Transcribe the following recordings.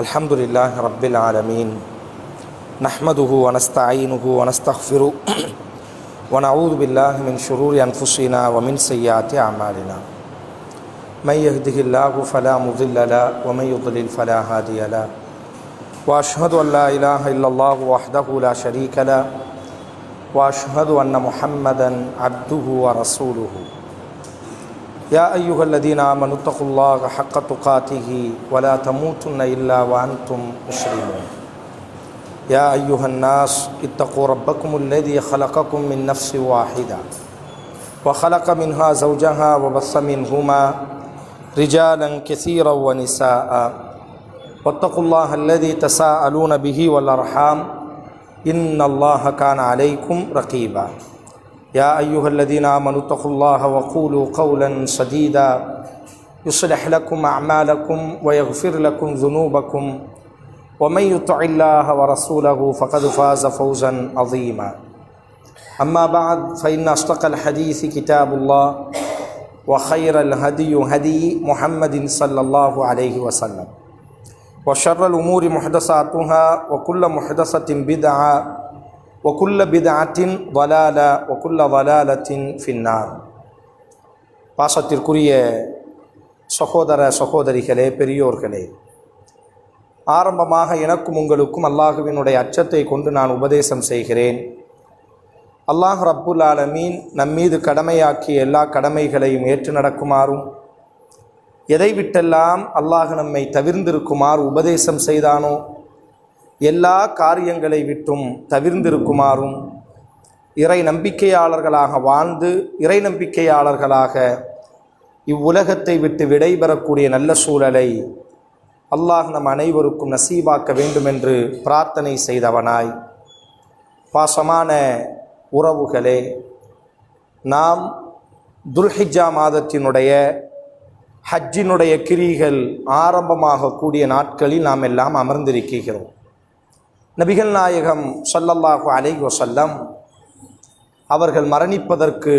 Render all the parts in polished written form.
அல்ஹம்துலில்லாஹ் ரப்பில் ஆலமீன் நஹ்மதுஹு வ நஸ்தஈனுஹு வ நஸ்தக்ஃபிருஹு வ நஊது பில்லாஹி மின் ஷுரூரி அன்ஃபுஸினா வ மின் ஸய்யிஆத்தி அமாலினா மை யஹ்திஹில்லாஹு ஃபலா முضில்ல லஹு வ மை யுض்லில் ஃபலா ஹாதிய லஹு வ அஷ்ஹது அன் லா இலாஹ இல்லல்லாஹு வஹ்தஹு லா ஷரீக லஹு வ அஷ்ஹது அன்ன முஹம்மதன் அப்துஹு வ ரசூலுஹு யா அய்யுஹல்லதீன ஆமனு தகுல்லாஹ ஹக்க துகாத்திஹி வலா தமூதுன்ன இல்லா வஅன்தும் முஸ்லிமூன் யா அய்யுஹன்னாஸ் இத்தகூ ரப்பக்குமுல்லதீ ஹலகக்கும் மின் நஃப்ஸின் வாஹிதா வ ஹலக மின்ஹா ஸௌஜஹா வ பஸ்ஸ மின்ஹுமா ரிஜாலன் கஸீரன் வ நிஸாஅ வத்தகுல்லாஹ அல்லதீ தஸாஅலூன பிஹி வல் அர்ஹாம் இன்னல்லாஹ கான அலைக்கும் ரகீபா يا أيها الذين آمنوا اتقوا الله وقولوا قولا سديدا يصلح لكم أعمالكم ويغفر لكم ذنوبكم ومن يطع الله ورسوله فقد فاز فوزا عظيما أما بعد فإن أصدق الحديث كتاب الله وخير الهدي هدي محمد صلى الله عليه وسلم وشر الأمور محدثاتها وكل محدثة بدعة وكل بدعة ضلالة وكل ضلالة في النار. பாசத்திற்குரிய சகோதர சகோதரிகளே, பெரியோர்களே, ஆரம்பமாக எனக்கும் உங்களுக்கும் அல்லாஹுவினுடைய அச்சத்தை கொண்டு நான் உபதேசம் செய்கிறேன். அல்லாஹ் ரப்புல் ஆலமீன் நம்மீது கடமையாக்கிய எல்லா கடமைகளையும் ஏற்று நடக்குமாறும், எதை விட்டெல்லாம் அல்லாஹ் நம்மை தவிர்ந்திருக்குமாறு உபதேசம் செய்தானோ எல்லா காரியங்களை விட்டும் தவிர்ந்திருக்குமாறும், இறை நம்பிக்கையாளர்களாக வாழ்ந்து இறை நம்பிக்கையாளர்களாக இவ்வுலகத்தை விட்டு விடைபெறக்கூடிய நல்ல சூழலை அல்லாஹ் நம் அனைவருக்கும் நசீபாக்க வேண்டுமென்று பிரார்த்தனை செய்தவனாய், பாசமான உறவுகளே, நாம் துல்ஹிஜ்ஜா மாதத்தினுடைய ஹஜ்ஜினுடைய கிரிகள் ஆரம்பமாக கூடிய நாட்களில் நாம் எல்லாம் அமர்ந்திருக்கிறோம். நபிகள் நாயகம் ஸல்லல்லாஹு அலைஹி வஸல்லம் அவர்கள் மரணிப்பதற்கு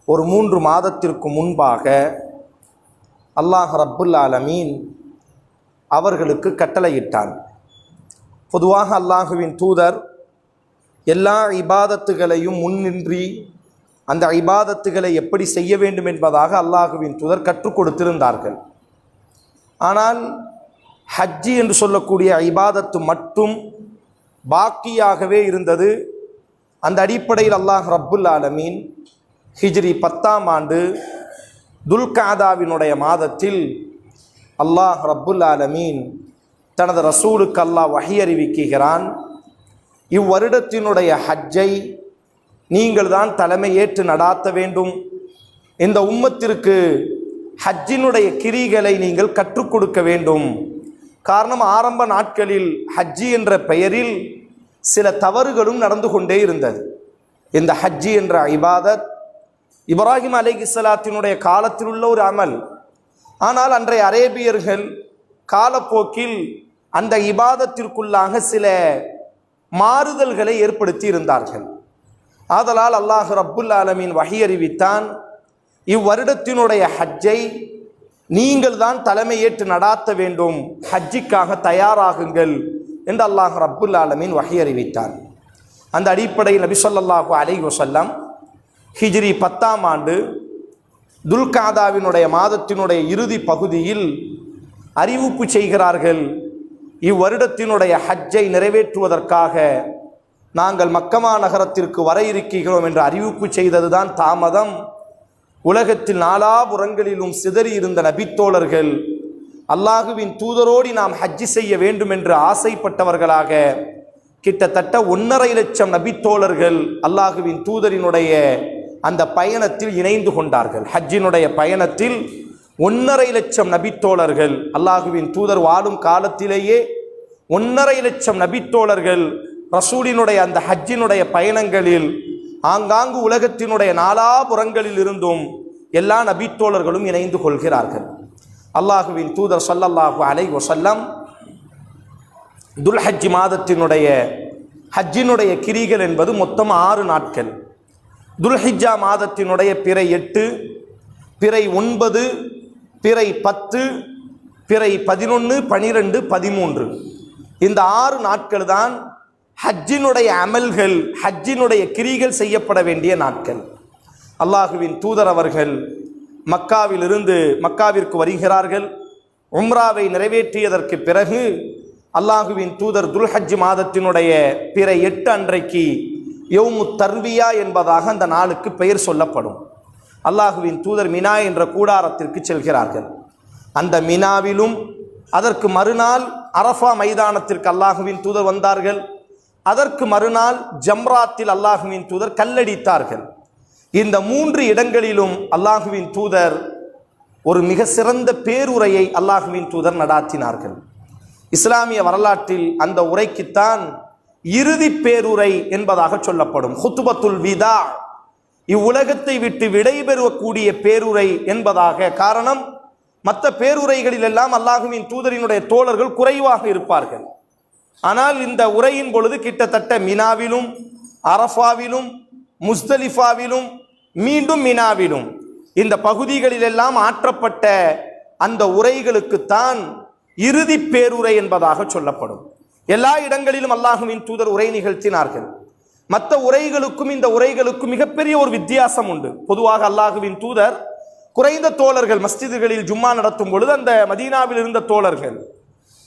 ஒரு 3 மாதத்திற்கு முன்பாக அல்லாஹ் ரப்புல் ஆலமீன் அவர்களுக்கு கட்டளையிட்டான். பொதுவாக அல்லாஹுவின் தூதர் எல்லா இபாதத்துகளையும் முன்னின்றி அந்த இபாதத்துகளை எப்படி செய்ய வேண்டும் என்பதாக அல்லாஹுவின் தூதர் கற்றுக் கொடுத்திருந்தார்கள். ஆனால் ஹஜ்ஜி என்று சொல்லக்கூடிய இபாதத்து மட்டும் பாக்கியாகவே இருந்தது. அந்த அடிப்படையில் அல்லாஹ் ரப்புல் ஆலமீன் ஹிஜ்ரி 10ஆம் ஆண்டு துல்காதாவினுடைய மாதத்தில் அல்லாஹ் ரப்புல் ஆலமீன் தனது ரசூலுக்கு அல்லாஹ் வஹி அறிவிக்கிறான். இவ்வருடத்தினுடைய ஹஜ்ஜை நீங்கள் தான் தலைமை ஏற்று நடாத்த வேண்டும். இந்த உம்மத்திற்கு ஹஜ்ஜினுடைய கிரிகளை நீங்கள் கற்றுக் கொடுக்க வேண்டும். காரணம், ஆரம்ப நாட்களில் ஹஜ்ஜி என்ற பெயரில் சில தவறுகளும் நடந்து கொண்டே இருந்தது. இந்த ஹஜ்ஜி என்ற இபாதத் இப்ராஹிம் அலைஹிஸ்ஸலாத்தினுடைய காலத்தில் உள்ள ஒரு அமல். ஆனால் அன்றைய அரேபியர்கள் காலப்போக்கில் அந்த இபாதத்திற்குள்ளாக சில மாறுதல்களை ஏற்படுத்தி இருந்தார்கள். ஆதலால் அல்லாஹ் ரப்புல் ஆலமீன் வஹி அறிவித்தான், இவ்வருடத்தினுடைய ஹஜ்ஜை நீங்கள் தான் தலைமை ஏற்று நடாத்த வேண்டும், ஹஜ்ஜிக்காக தயாராகுங்கள் என்று அல்லாஹ் ரப்புல் ஆலமீன் வஹி அறிவித்தார். அந்த அடிப்படையில் நபி ஸல்லல்லாஹு அலைஹி வஸல்லம் ஹிஜ்ரி 10ஆம் ஆண்டு துல்காதாவினுடைய மாதத்தினுடைய இறுதி பகுதியில் அறிவிப்பு செய்கிறார்கள். இவ்வருடத்தினுடைய ஹஜ்ஜை நிறைவேற்றுவதற்காக நாங்கள் மக்கமா நகரத்திற்கு வர இருக்கிறோம் என்று அறிவிப்பு செய்ததுதான் தாமதம். உலகத்தில் நாலாபுறங்களிலும் சிதறி இருந்த நபித்தோழர்கள் அல்லாஹுவின் தூதரோடு நாம் ஹஜ்ஜி செய்ய வேண்டும் என்று ஆசைப்பட்டவர்களாக கிட்டத்தட்ட 1.5 லட்சம் நபித்தோழர்கள் அல்லாஹுவின் தூதரினுடைய அந்த பயணத்தில் இணைந்து கொண்டார்கள். ஹஜ்ஜினுடைய பயணத்தில் 1.5 லட்சம் நபித்தோழர்கள், அல்லாஹுவின் தூதர் வாழும் காலத்திலேயே 1.5 லட்சம் நபித்தோழர்கள் ரசூலினுடைய அந்த ஹஜ்ஜினுடைய பயணங்களில் ஆங்காங்கு உலகத்தினுடைய நாலாபுறங்களில் இருந்தும் எல்லா நபித்தோழர்களும் இணைந்து கொள்கிறார்கள். அல்லாஹுவின் தூதர் ஸல்லல்லாஹு அலைஹி வஸல்லம் துல்ஹஜ் மாதத்தினுடைய ஹஜ்ஜினுடைய கிரிகள் என்பது மொத்தம் 6 நாட்கள். துல்ஹிஜ்ஜா மாதத்தினுடைய பிறை 8, பிறை 9, பிறை 10, பிறை 11, 12, 13 இந்த 6 நாட்கள் தான் ஹஜ்ஜினுடைய அமல்கள், ஹஜ்ஜினுடைய கிரிகள் செய்யப்பட வேண்டிய நாட்கள். அல்லாஹுவின் தூதர் அவர்கள் மக்காவிற்கு வருகிறார்கள். உம்ராவை நிறைவேற்றியதற்கு பிறகு அல்லாஹுவின் தூதர் துல்ஹஜ் மாதத்தினுடைய பிறை 8 அன்றைக்கு யௌமு தர்வியா என்பதாக அந்த நாளுக்கு பெயர் சொல்லப்படும். அல்லாஹுவின் தூதர் மினா என்ற கூடாரத்திற்கு செல்கிறார்கள். அந்த மினாவிலும் அதற்கு மறுநாள் அரஃபா மைதானத்திற்கு அல்லாஹுவின் தூதர் வந்தார்கள். அதற்கு மறுநாள் ஜம்ராத்தில் அல்லாஹுவின் தூதர் கல்லடித்தார்கள். இந்த 3 இடங்களிலும் அல்லாஹுவின் தூதர் ஒரு மிக சிறந்த பேருரையை அல்லாஹுவின் தூதர் நடாத்தினார்கள். இஸ்லாமிய வரலாற்றில் அந்த உரைக்குத்தான் இறுதி பேருரை என்பதாக சொல்லப்படும். ஹுத்பத்துல் விதா, இவ்வுலகத்தை விட்டு விடைபெறக்கூடிய பேருரை என்பதாக. காரணம், மற்ற பேருரைகளில் எல்லாம் அல்லாஹுவின் தூதரினுடைய தோழர்கள் குறைவாக இருப்பார்கள். ஆனால் இந்த உரையின் பொழுது கிட்டத்தட்ட மினாவிலும் அரஃபாவிலும் முஸ்தலிஃபாவிலும் மீண்டும் மினாவிலும் இந்த பகுதிகளிலெல்லாம் ஆற்றப்பட்ட அந்த உரைகளுக்குத்தான் இறுதி பேருரை என்பதாக சொல்லப்படும். எல்லா இடங்களிலும் அல்லாஹுவின் தூதர் உரை நிகழ்த்தினார்கள். மற்ற உரைகளுக்கும் இந்த உரைகளுக்கும் மிகப்பெரிய ஒரு வித்தியாசம் உண்டு. பொதுவாக அல்லாஹுவின் தூதர் குறைந்த தோழர்கள் மஸ்ஜிதுகளில் ஜும்மா நடத்தும் பொழுது அந்த மதீனாவில் இருந்த தோழர்கள்.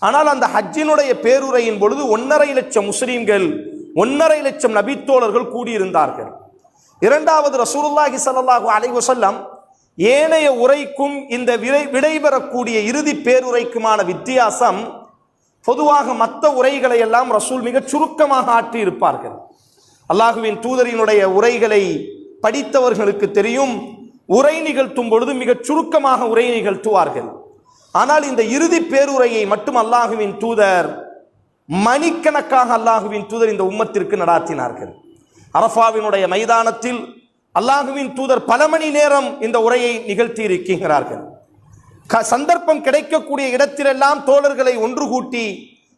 ஆனால் அந்த ஹஜ்ஜினுடைய பேருரையின் பொழுது 1.5 லட்சம் முஸ்லீம்கள், 1.5 லட்சம் நபித்தோழர்கள் கூடியிருந்தார்கள். இரண்டாவது, ரசூலுல்லாஹி ஸல்லல்லாஹு அலைஹி வஸல்லம் ஏனைய உரைக்கும் இந்த விடைபெறக்கூடிய இறுதி பேருரைக்குமான வித்தியாசம், பொதுவாக மற்ற உரைகளை எல்லாம் ரசூல் மிகச் சுருக்கமாக ஆற்றி இருப்பார்கள். அல்லாஹுவின் தூதரினுடைய உரைகளை படித்தவர்களுக்கு தெரியும், உரை நிகழ்த்தும் பொழுது மிகச் சுருக்கமாக உரை நிகழ்த்துவார்கள். ஆனால் இந்த இறுதி பேருரையை மட்டும் அல்லாஹுவின் தூதர் மணிக்கணக்காக அல்லாஹுவின் தூதர் இந்த உம்மத்திற்கு நடாத்தினார்கள். அரஃபாவினுடைய மைதானத்தில் அல்லாஹுவின் தூதர் பல மணி நேரம் இந்த உரையை நிகழ்த்தி இருக்கிறார்கள். சந்தர்ப்பம் கிடைக்கக்கூடிய இடத்திலெல்லாம் தோழர்களை ஒன்று கூட்டி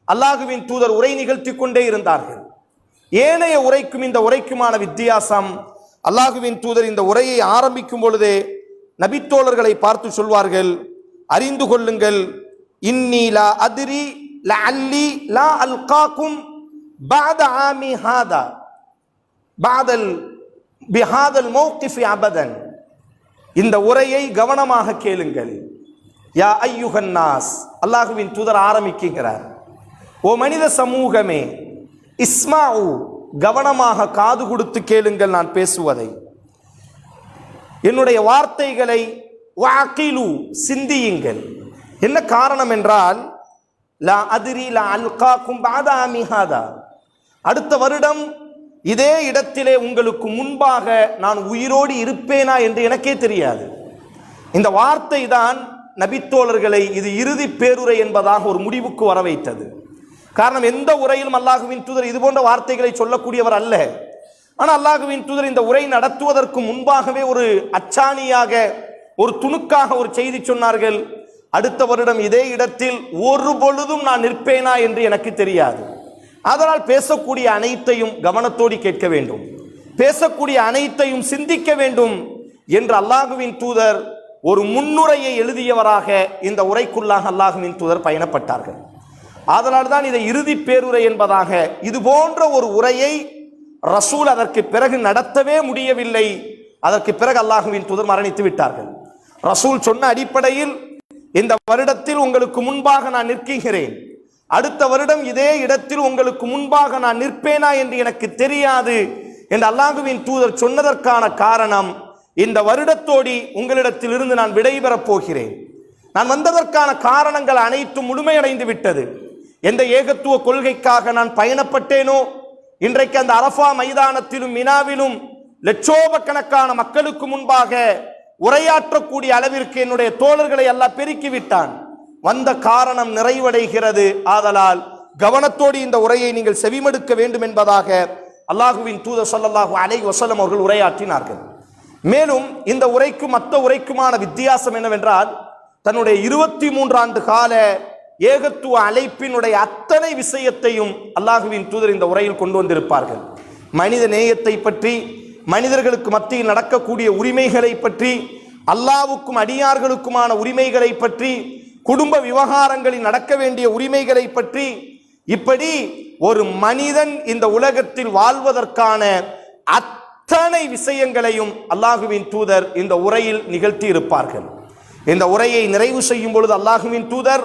அல்லாஹுவின் தூதர் உரை நிகழ்த்தி கொண்டே இருந்தார்கள். ஏனைய உரைக்கும் இந்த உரைக்குமான வித்தியாசம், அல்லாஹுவின் தூதர் இந்த உரையை ஆரம்பிக்கும் பொழுதே நபித்தோழர்களை பார்த்து சொல்வார்கள், அறிந்து கொள்ளுங்கள், இன்னி லா அத்ரி லஅல்லி லா அல்காக்கும் பஅத ஆமி ஹாதா பஅதல் பிஹாதல் மௌகிஃபி அபதன். இந்த உரையை கவனமாக கேளுங்கள். யா ஐயுஹன் நாஸ், அல்லாஹுவின் தூதர் ஆரம்பிக்கிறார். ஓ மனித சமூகமே, இஸ்மாஉ, கவனமாக காது கொடுத்து கேளுங்கள் நான் பேசுவதை, என்னுடைய வார்த்தைகளை, வஅகிலு, சிந்தியுங்கள். என்ன காரணம் என்றால், லா அத்ரி லா அல்காக்கும் பஅத ஆமி ஹாதா, அடுத்த வருடம் இதே இடத்திலே உங்களுக்கு முன்பாக நான் உயிரோடு இருப்பேனா என்று எனக்கே தெரியாது. இந்த வார்த்தை தான் நபித்தோழர்களை இது இறுதி பேருரை என்பதாக ஒரு முடிவுக்கு வர வைத்தது. காரணம், எந்த உரையிலும் அல்லாஹுவின் தூதர் இது போன்ற வார்த்தைகளை சொல்லக்கூடியவர் அல்ல. ஆனால் அல்லாஹுவின் தூதர் இந்த உரை நடத்துவதற்கு முன்பாகவே ஒரு அச்சாணியாக, ஒரு துணுக்காக ஒரு செய்தி சொன்னார்கள். அடுத்த வருடம் இதே இடத்தில் ஒரு பொழுதும் நான் நிற்பேனா என்று எனக்கு தெரியாது. அதனால் பேசக்கூடிய அனைத்தையும் கவனத்தோடு கேட்க வேண்டும், பேசக்கூடிய அனைத்தையும் சிந்திக்க வேண்டும் என்று அல்லாஹுவின் தூதர் ஒரு முன்னுரையை எழுதியவராக இந்த உரைக்குள்ளாக அல்லாஹுவின் தூதர் பயணப்பட்டார்கள். அதனால் தான் இதை இறுதி பேருரை என்பதாக, இது போன்ற ஒரு உரையை ரசூல் அதற்கு பிறகு நடத்தவே முடியவில்லை. அதற்கு பிறகு அல்லாஹுவின் தூதர் மரணித்து விட்டார்கள். ரசூல் சொன்ன அடிப்படையில், இந்த வருடத்தில் உங்களுக்கு முன்பாக நான் நிற்கிறேன், அடுத்த வருடம் இதே இடத்தில் உங்களுக்கு முன்பாக நான் நிற்பேனா என்று எனக்கு தெரியாது என்று அல்லாஹுவின் தூதர் சொன்னதற்கான காரணம், இந்த வருடத்தோடி உங்களிடத்தில் இருந்து நான் விடைபெறப் போகிறேன். நான் வந்ததற்கான காரணங்கள் அனைத்தும் முழுமையடைந்து விட்டது. எந்த ஏகத்துவ கொள்கைக்காக நான் பயணப்பட்டேனோ, இன்றைக்கு அந்த அரஃபா மைதானத்திலும் மினாவிலும் லட்சோபக்கணக்கான மக்களுக்கு முன்பாக உரையாற்றக்கூடிய அளவிற்கு என்னுடைய தோழர்களை அல்லாஹ் பெருக்கிவிட்டான். வந்த காரணம் நிறைவடைகிறது. ஆதலால் கவனத்தோடு இந்த உரையை நீங்கள் செவிமடுக்க வேண்டும் என்பதாக அல்லாஹுவின் தூதர் ஸல்லல்லாஹு அலைஹி வஸல்லம் அவர்கள் உரையாற்றினார்கள். மேலும் இந்த உரைக்கும் மற்ற உரைக்குமான வித்தியாசம் என்னவென்றால், தன்னுடைய 23 ஆண்டு கால ஏகத்துவ அழைப்பினுடைய அத்தனை விஷயத்தையும் அல்லாஹுவின் தூதர் இந்த உரையில் கொண்டு வந்திருப்பார்கள். மனித நேயத்தை பற்றி, மனிதர்களுக்கு மத்தியில் நடக்கக்கூடிய உரிமைகளை பற்றி, அல்லாஹ்வுக்கும் அடியார்களுக்குமான உரிமைகளை பற்றி, குடும்ப விவகாரங்களில் நடக்க வேண்டிய உரிமைகளை பற்றி, இப்படி ஒரு மனிதன் இந்த உலகத்தில் வாழ்வதற்கான அத்தனை விஷயங்களையும் அல்லாஹுவின் தூதர் இந்த உரையில் நிகழ்த்தி இருப்பார்கள். இந்த உரையை நிறைவு செய்யும் பொழுது அல்லாஹுவின் தூதர்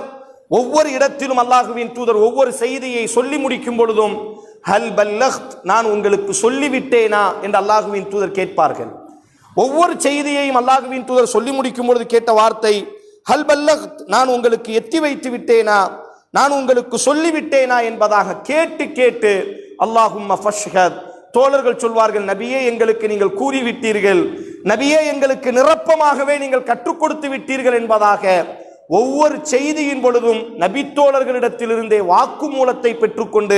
ஒவ்வொரு இடத்திலும் அல்லாஹுவின் தூதர் ஒவ்வொரு செய்தியை சொல்லி முடிக்கும் பொழுதும் ஹல் பல்லக்த், நான் உங்களுக்கு சொல்லிவிட்டேனா என்று அல்லாஹுவின் தூதர் கேட்பார்கள். ஒவ்வொரு செய்தியையும் அல்லாஹுவின் தூதர் சொல்லி முடிக்கும் பொழுது கேட்ட வார்த்தை ஹல் பல்லக்த், நான் உங்களுக்கு எத்தி வைத்து விட்டேனா, நான் உங்களுக்கு சொல்லிவிட்டேனா என்பதாக கேட்டு கேட்டு அல்லாஹும்ம ஃபஷ்ஹத், தோழர்கள் சொல்வார்கள், நபியே எங்களுக்கு நீங்கள் கூறிவிட்டீர்கள், நபியே எங்களுக்கு நிரப்பமாகவே நீங்கள் கற்றுக் கொடுத்து விட்டீர்கள் என்பதாக ஒவ்வொரு செய்தியின் பொழுதும் நபித்தோழர்களிடத்திலிருந்தே வாக்குமூலத்தை பெற்றுக்கொண்டு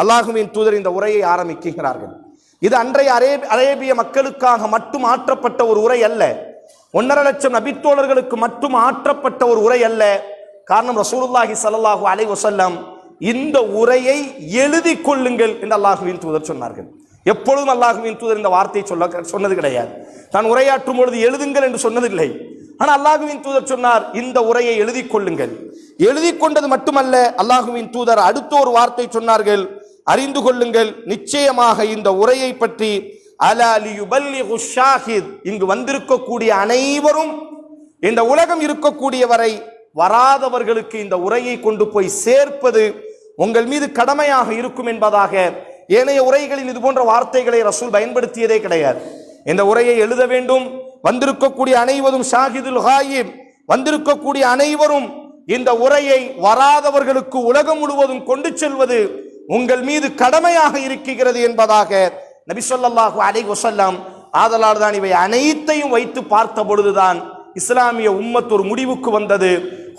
அல்லாஹுவின் தூதர் இந்த உரையை ஆரம்பிக்கிறார்கள். இது அன்றைய அரேபிய மக்களுக்காக மட்டும் ஆற்றப்பட்ட ஒரு உரை அல்ல, 1.5 லட்சம் நபித்தோழர்களுக்கு மட்டும் ஆற்றப்பட்ட ஒரு உரை அல்ல. காரணம், ரசூலுல்லாஹி ஸல்லல்லாஹு அலைஹி வஸல்லம் இந்த உரையை எழுதி கொள்ளுங்கள் என்று அல்லாஹுவின் தூதர் சொன்னார்கள். எப்பொழுதும் அல்லாஹுவின் தூதர் இந்த வார்த்தையை சொன்னது கிடையாது. தான் உரையாற்றும் பொழுது எழுதுங்கள் என்று சொன்னதில்லை. ஆனால் அல்லாஹுவின் தூதர் சொன்னார், இந்த உரையை எழுதி கொள்ளுங்கள். எழுதி கொண்டது மட்டுமல்ல, அல்லாஹுவின் தூதர் அடுத்த ஒரு வார்த்தை சொன்னார்கள், அறிந்து கொள்ளுங்கள், நிச்சயமாக இந்த உரையை பற்றி அலா லியுபல்லிகு ஷாஹித், இங்கு வந்திருக்கக்கூடிய அனைவரும், இந்த உலகம் இருக்கக்கூடிய வரை வராதவர்களுக்கு இந்த உரையை கொண்டு போய் சேர்ப்பது உங்கள் மீது கடமையாக இருக்கும் என்பதாக. ஏனைய உரைகளில் இது போன்ற வார்த்தைகளை ரசூல் பயன்படுத்தியதே கிடையாது. இந்த உரையை எழுத வேண்டும், வந்திருக்கக்கூடிய அனைவரும் ஷாஹிதுல் ஹாயிப், வந்திருக்கக்கூடிய அனைவரும் இந்த உரையை வராதவர்களுக்கு உலகம் முழுவதும் கொண்டு செல்வது உங்கள் மீது கடமையாக இருக்கிறது என்பதாக நபி ஸல்லல்லாஹு அலைஹி வஸல்லம். ஆதலால் தான் இவை அனைத்தையும் வைத்து பார்த்த பொழுதுதான் இஸ்லாமிய உம்மத் ஒரு முடிவுக்கு வந்தது.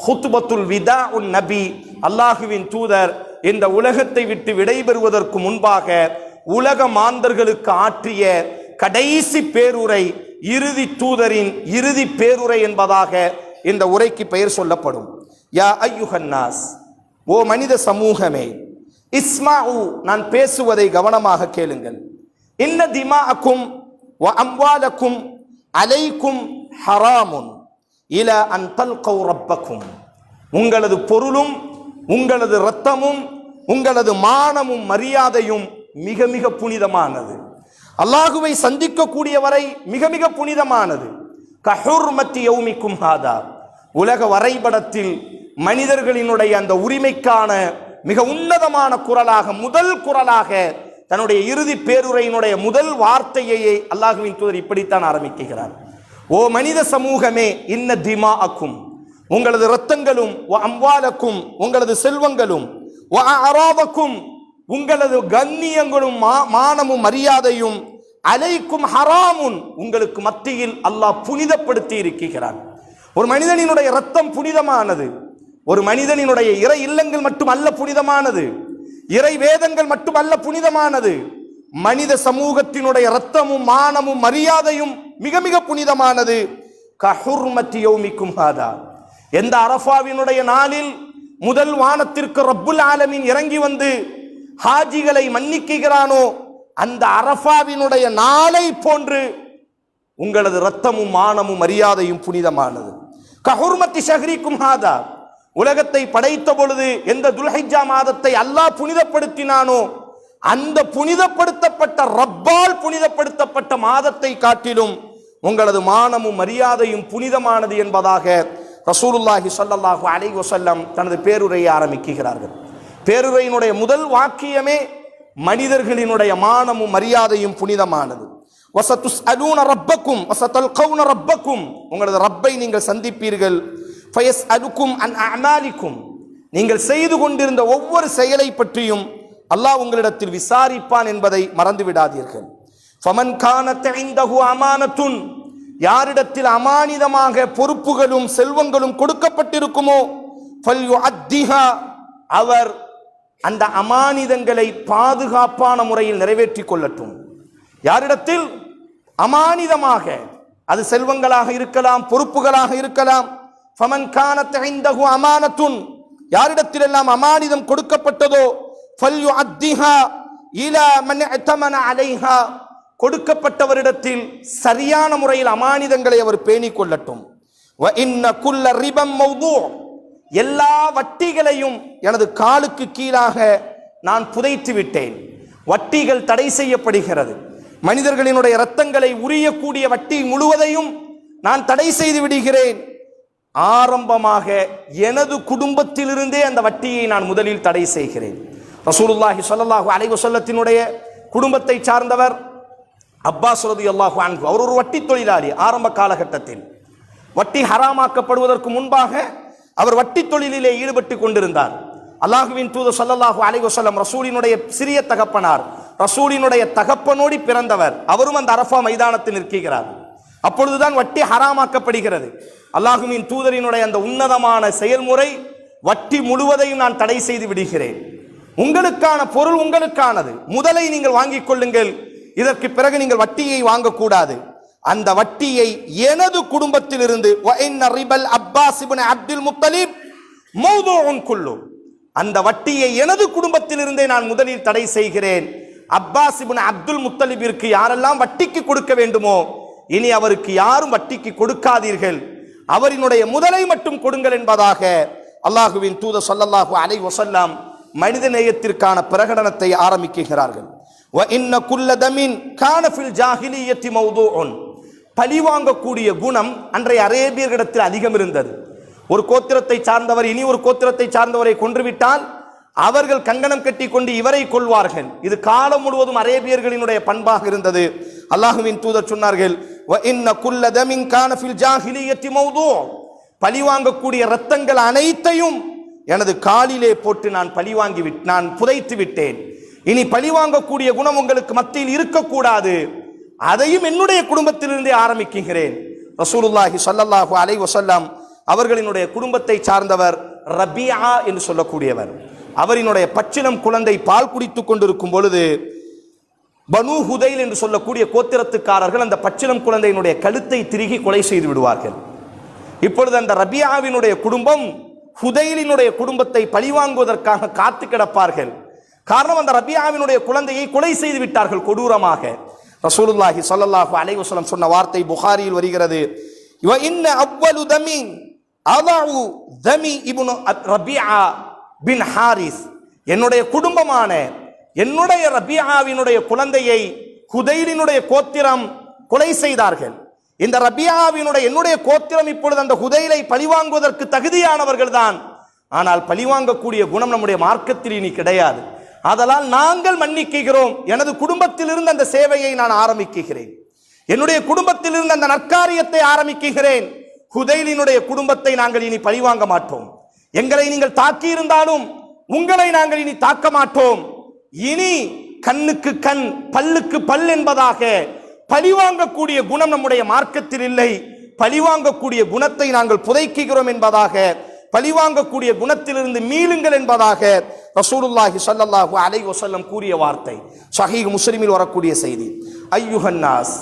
ஹுத்பத்துல் விதா உன் நபி, அல்லாஹுவின் தூதர் இந்த உலகத்தை விட்டு விடைபெறுவதற்கு முன்பாக உலக மாந்தர்களுக்கு ஆற்றிய கடைசி பேருரை, இறுதி தூதரின் இறுதி பேருரை என்பதாக இந்த உரைக்கு பெயர் சொல்லப்படும். யா அய்யுஹன்னாஸ், ஓ மனித சமூகமே, இஸ்மாஉ, நான் பேசுவதை கவனமாக கேளுங்கள். இன்ன திமாஅக்கும் வ அம்வாலக்கும் அலைக்கும் ஹராமுன் இலா அன் தல்கௌ ரப்பக்கும், உங்களது பொருளும் உங்களது இரத்தமும் உங்களது மானமும் மரியாதையும் மிக மிக புனிதமானது. அல்லாஹுவை சந்திக்கக்கூடிய வரை மிக மிக புனிதமானது. கஹுர்மத்தி யௌமிக்கும் ஹாதா, உலக வரைபடத்தில் மனிதர்களினுடைய அந்த உரிமைக்கான மிக உன்னதமான குரலாக, முதல் குரலாக, தன்னுடைய இறுதி பேருரையினுடைய முதல் வார்த்தையை அல்லாஹுவின் தூதர் இப்படித்தான் ஆரம்பிக்கிறார். ஓ மனித சமூகமே, இன்ன திமாஅக்கும், உங்களது இரத்தங்களும், வ அம்வாலக்கும், உங்களது செல்வங்களும், வ அராதக்கும், உங்களது கண்ணியங்களும் மானமும் மரியாதையும், அலைக்கும் ஹராமுன், உங்களுக்கு மத்தியில் அல்லாஹ் புனிதப்படுத்தி இருக்கிறான். ஒரு மனிதனினுடைய இரத்தம் புனிதமானது. ஒரு மனிதனினுடைய இறை இல்லங்கள் மட்டுமல்ல புனிதமானது, இறை வேதங்கள் மட்டுமல்ல புனிதமானது, மனித சமூகத்தினுடைய இரத்தமும் மானமும் மரியாதையும் மிக மிக புனிதமானது. கஹுர்மத்தி யௌமிக்கும் ஹாதா, எந்த அரஃபாவினுடைய நாளில் முதல் வானத்திற்கு ரப்புல் ஆலமீன் இறங்கி வந்து ஹாஜிகளை மன்னிக்கிறானோ, அந்த அரஃபாவினுடைய நாளை போன்று உங்களது இரத்தமும் மானமும் மரியாதையும் புனிதமானது. கஹுர்மத்தி ஷஹ்ரிக்கும் ஹாதா, உலகத்தை படைத்த பொழுது எந்த துல்ஹிஜ்ஜா மாதத்தை அல்லாஹ் புனிதப்படுத்தினானோ, அந்த புனிதப்படுத்தப்பட்ட ரப்பால் புனிதப்படுத்தப்பட்ட மாதத்தை காட்டிலும் உங்களது மானமும் மரியாதையும் புனிதமானது என்பதாக ரசூலுல்லாஹி ஸல்லல்லாஹு அலைஹி வஸல்லம் தனது பேருரையை ஆரம்பிக்கிறார்கள். பேருரையினுடைய முதல் வாக்கியமே மனிதர்களினுடைய மானமும் மரியாதையும் புனிதமானது. வஸதுஸ்அலூன ரப்பக்கும் வஸதல்கௌன ரப்பக்கும், உங்களது ரப்பை நீங்கள் சந்திப்பீர்கள். ஃபயஸ்அலுக்கும் அன் அஅமாலிக்கும், நீங்கள் செய்து கொண்டிருந்த ஒவ்வொரு செயலை பற்றியும் அல்லாஹ் உங்களிடத்தில் விசாரிப்பான் என்பதை மறந்து விடாதீர்கள். ஃபமன் கானத் இன்தஹு அமானத்துன், யாரிடத்தில் அமானிதமாக பொறுப்புகளும் செல்வங்களும் கொடுக்கப்பட்டிருக்குமோ, ஃபல்யுஅத்திஹா, அவர் அந்த அமானிதங்களை பாதுகாப்பான முறையில் நிறைவேற்றி கொள்ளட்டும். யாரிடத்தில் அமானிதமாக, அது செல்வங்களாக இருக்கலாம், பொறுப்புகளாக இருக்கலாம். ஃபமன் கானத் இன்தஹு அமானத்துன், யாரிடத்தில் எல்லாம் அமானிதம் கொடுக்கப்பட்டதோ, ஃபல்யுஅத்திஹா இலா மன் இஅ்தமன அலைஹா, கொடுக்கப்பட்டவரிடத்தில் சரியான முறையில் அமானிதங்களை அவர் பேணிக் கொள்ளட்டும். எல்லா வட்டிகளையும் எனது காலுக்கு கீழாக நான் புதைத்து விட்டேன். வட்டிகள் தடை செய்யப்படுகிறது. மனிதர்களினுடைய இரத்தங்களை உரியக்கூடிய வட்டி முழுவதையும் நான் தடை செய்து விடுகிறேன். ஆரம்பமாக எனது குடும்பத்திலிருந்தே அந்த வட்டியை நான் முதலில் தடை செய்கிறேன். ரசூலுல்லாஹி ஸல்லல்லாஹு அலைஹி வஸல்லத்தினுடைய குடும்பத்தை சார்ந்தவர் அப்பாஸ் ரலியல்லாஹு அன்ஹு. அவர் ஒரு வட்டி தொழிலாளி. ஆரம்ப காலகட்டத்தில் வட்டி ஹராமாக்கப்படுவதற்கு முன்பாக அவர் வட்டி தொழிலிலே ஈடுபட்டு கொண்டிருந்தார். அல்லாஹுவின் தூதர் ஸல்லல்லாஹு அலைஹி வஸல்லம் ரசூலினுடைய சிறிய தகப்பனார், ரசூலினுடைய தகப்பனோடி பிறந்தவர். அவரும் அந்த அரஃபா மைதானத்தில் நிற்கிறார். அப்பொழுதுதான் வட்டி ஹராமாக்கப்படுகிறது. அல்லாஹுவின் தூதரினுடைய அந்த உன்னதமான செயல்முறை, வட்டி முழுவதையும் நான் தடை செய்து விடுகிறேன். உங்களுக்கான பொருள் உங்களுக்கானது, முதலை நீங்கள் வாங்கிக் கொள்ளுங்கள், இதற்கு பிறகு நீங்கள் வட்டியை வாங்கக்கூடாது. அந்த வட்டியை எனது குடும்பத்திலிருந்து அந்த வட்டியை எனது குடும்பத்திலிருந்தே நான் முதலில் தடை செய்கிறேன். அப்பாஸ் இப்னு அப்துல் முத்தலிபிற்கு யாரெல்லாம் வட்டிக்கு கொடுக்க வேண்டுமோ இனி அவருக்கு யாரும் வட்டிக்கு கொடுக்காதீர்கள், அவரினுடைய முதலை மட்டும் கொடுங்கள் என்பதாக அல்லாஹுவின் தூதர் ஸல்லல்லாஹு அலைஹி வஸல்லம் மனித நேயத்திற்கான பிரகடனத்தை ஆரம்பிக்கிறார்கள். பழிவாங்கக்கூடிய குணம் அன்றைய அரேபியர்களிடத்தில் அதிகம் இருந்தது. ஒரு கோத்திரத்தை சார்ந்தவர் இனி ஒரு கோத்திரத்தை சார்ந்தவரை கொன்றுவிட்டால் அவர்கள் கங்கணம் கட்டி கொண்டு இவரை கொள்வார்கள். இது காலம் முழுவதும் அரேபியர்களினுடைய பண்பாக இருந்தது. அல்லாஹுவின் தூதர் சொன்னார்கள், பழிவாங்கக்கூடிய இரத்தங்கள் அனைத்தையும் எனது காலிலே போட்டு நான் புதைத்து விட்டேன். இனி பழிவாங்கக்கூடிய குணம் உங்களுக்கு மத்தியில் இருக்கக்கூடாது. அதையும் என்னுடைய குடும்பத்திலிருந்தே ஆரம்பிக்கிறேன். ரசூலுல்லாஹி ஸல்லல்லாஹு அலைஹி வஸல்லம் அவர்களினுடைய குடும்பத்தை சார்ந்தவர் ரபியா என்று சொல்லக்கூடியவர். அவரினுடைய பச்சிலம் குழந்தை பால் குடித்துக் கொண்டிருக்கும் பொழுது பனு ஹுதைல் என்று சொல்லக்கூடிய கோத்திரத்துக்காரர்கள் அந்த பச்சிலம் குழந்தையினுடைய கழுத்தை திருகி கொலை செய்து விடுவார்கள். இப்பொழுது அந்த ரபியாவினுடைய குடும்பம் ஹுதைலினுடைய குடும்பத்தை பழிவாங்குவதற்காக காத்து கிடப்பார்கள். காரணம், அந்த ரபியாவினுடைய குழந்தையை கொலை செய்து விட்டார்கள் கொடூரமாக. ரசூலுல்லாஹி ஸல்லல்லாஹு அலைஹி வஸல்லம் சொன்ன வார்த்தை புகாரியில் வருகிறது, இன்ன அவ்வலு தமி அதாஉ தமி இப்னு ரபியா பின் ஹாரிஸ், என்னுடைய குடும்பமான என்னுடைய ரபியாவினுடைய குழந்தையை ஹுதைலினுடைய கோத்திரம் கொலை செய்தார்கள். இந்த ரபியாவினுடைய என்னுடைய கோத்திரம் இப்பொழுது அந்த ஹுதைலை பழிவாங்குவதற்கு தகுதியானவர்கள் தான். ஆனால் பழிவாங்கக்கூடிய குணம் நம்முடைய மார்க்கத்தில் இனி கிடையாது. அதனால் நாங்கள் மன்னிக்கிறோம். எனது குடும்பத்திலிருந்து அந்த சேவையை நான் ஆரம்பிக்கிறேன். என்னுடைய குடும்பத்திலிருந்து அந்த நற்காரியத்தை ஆரம்பிக்கிறேன். ஹுதைலினுடைய குடும்பத்தை நாங்கள் இனி பழிவாங்க மாட்டோம். எங்களை நீங்கள் தாக்கி இருந்தாலும் உங்களை நாங்கள் இனி தாக்க மாட்டோம். இனி கண்ணுக்கு கண் பல்லுக்கு பல் என்பதாக பழிவாங்கக்கூடிய குணம் நம்முடைய மார்க்கத்தில் இல்லை. பழிவாங்கக்கூடிய குணத்தை நாங்கள் புதைக்கிறோம் என்பதாக, பழிவாங்கக்கூடிய குணத்திலிருந்து மீளுங்கள் என்பதாக ரசூலுல்லாஹி ஸல்லல்லாஹு அலைஹி வஸல்லம் கூறிய வார்த்தை ஸஹீஹ் முஸ்லிமில் வரக்கூடிய செய்தி. ஐயுஹன்னாஸ்,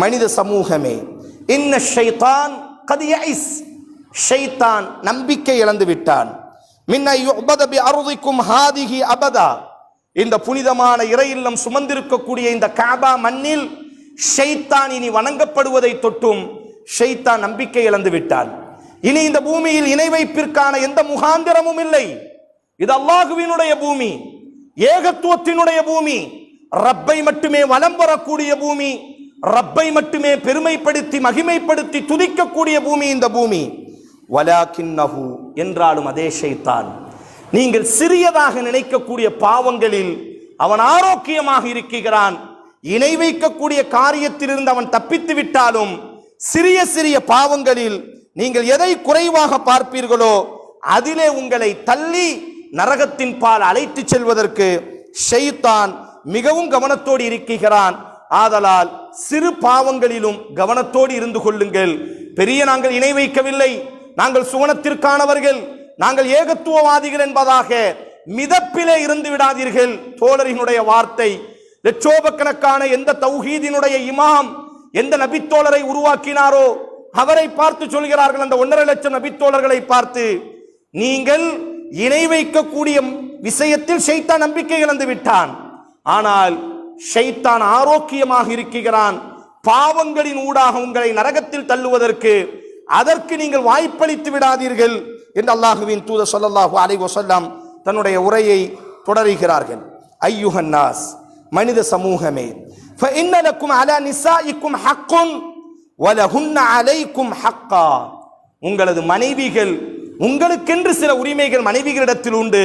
மனித சமூகமே, இன்ன ஷைத்தான் கத் யஇஸ், ஷைத்தான் நம்பிக்கை இழந்து விட்டான். மின் யுபத பி அர்திக்கும் ஹாதிஹி அபதா, இந்த புனிதமான இறை இல்லம் சுமந்திருக்கக்கூடிய இந்த காபா மண்ணில் ஷைத்தான் இனி வணங்கப்படுவதை தொட்டும் ஷைத்தான் நம்பிக்கை இழந்து விட்டான். இனி இந்த பூமியில் இணை வைப்பிற்கான எந்த முகாந்திரமும் இல்லை. இது அல்லாஹுவினுடைய பூமி, ஏகத்துவத்தினுடைய பூமி, ரப்பை மட்டுமே வலம் வரக்கூடிய பூமி, ரப்பை மட்டுமே பெருமைப்படுத்தி மகிமைப்படுத்தி துதிக்கக்கூடிய பூமி இந்த பூமி. வலாக்கின்னஹு, என்றாலும் அதே ஷைத்தான் நீங்கள் சிறியதாக நினைக்கக்கூடிய பாவங்களில் அவன் ஆரோக்கியமாக இருக்கிறான். இணை வைக்கக்கூடிய காரியத்திலிருந்து அவன் தப்பித்து விட்டாலும் சிறிய சிறிய பாவங்களில் நீங்கள் எதை குறைவாக பார்ப்பீர்களோ அதிலே உங்களை தள்ளி நரகத்தின் பால் அழைத்து செல்வதற்கு ஷைத்தான் மிகவும் கவனத்தோடு இருக்கிறான். ஆதலால் சிறு பாவங்களிலும் கவனத்தோடு இருந்து கொள்ளுங்கள். பெரிய நாங்கள் இணை வைக்கவில்லை, நாங்கள் சுவனத்திற்கானவர்கள், நாங்கள் ஏகத்துவவாதிகள் என்பதாக மிதப்பிலே இருந்து விடாதீர்கள். தோழரினுடைய வார்த்தை, லட்சோபக்கணக்கான எந்த தௌஹீதினுடைய இமாம் எந்த நபித்தோழரை உருவாக்கினாரோ அவரை பார்த்து சொல்கிறார்கள், அந்த 1.5 லட்சம் நபித்தோழர்களை பார்த்து, நீங்கள் இணை வைக்கக்கூடிய விஷயத்தில் ஷைத்தான் நம்பிக்கை இழந்து விட்டான். ஆனால் ஷைத்தான் ஆரோக்கியமாக இருக்கிறான். பாவங்களின் ஊடாக உங்களை நரகத்தில் தள்ளுவதற்கு அதற்கு நீங்கள் வாய்ப்பளித்து விடாதீர்கள் என்று அல்லாஹுவின் தூதர் ஸல்லல்லாஹு அலைஹி வஸல்லம் தன்னுடைய உரையை தொடருகிறார்கள். ஐயுஹன் நாஸ், மனித சமூகமே, فإن لكم على نسائكم حق ولهن عليكم حقا. உங்களது மனைவிகள், உங்களுக்கென்று சில உரிமைகள் மனைவிகளிடத்தில் உண்டு,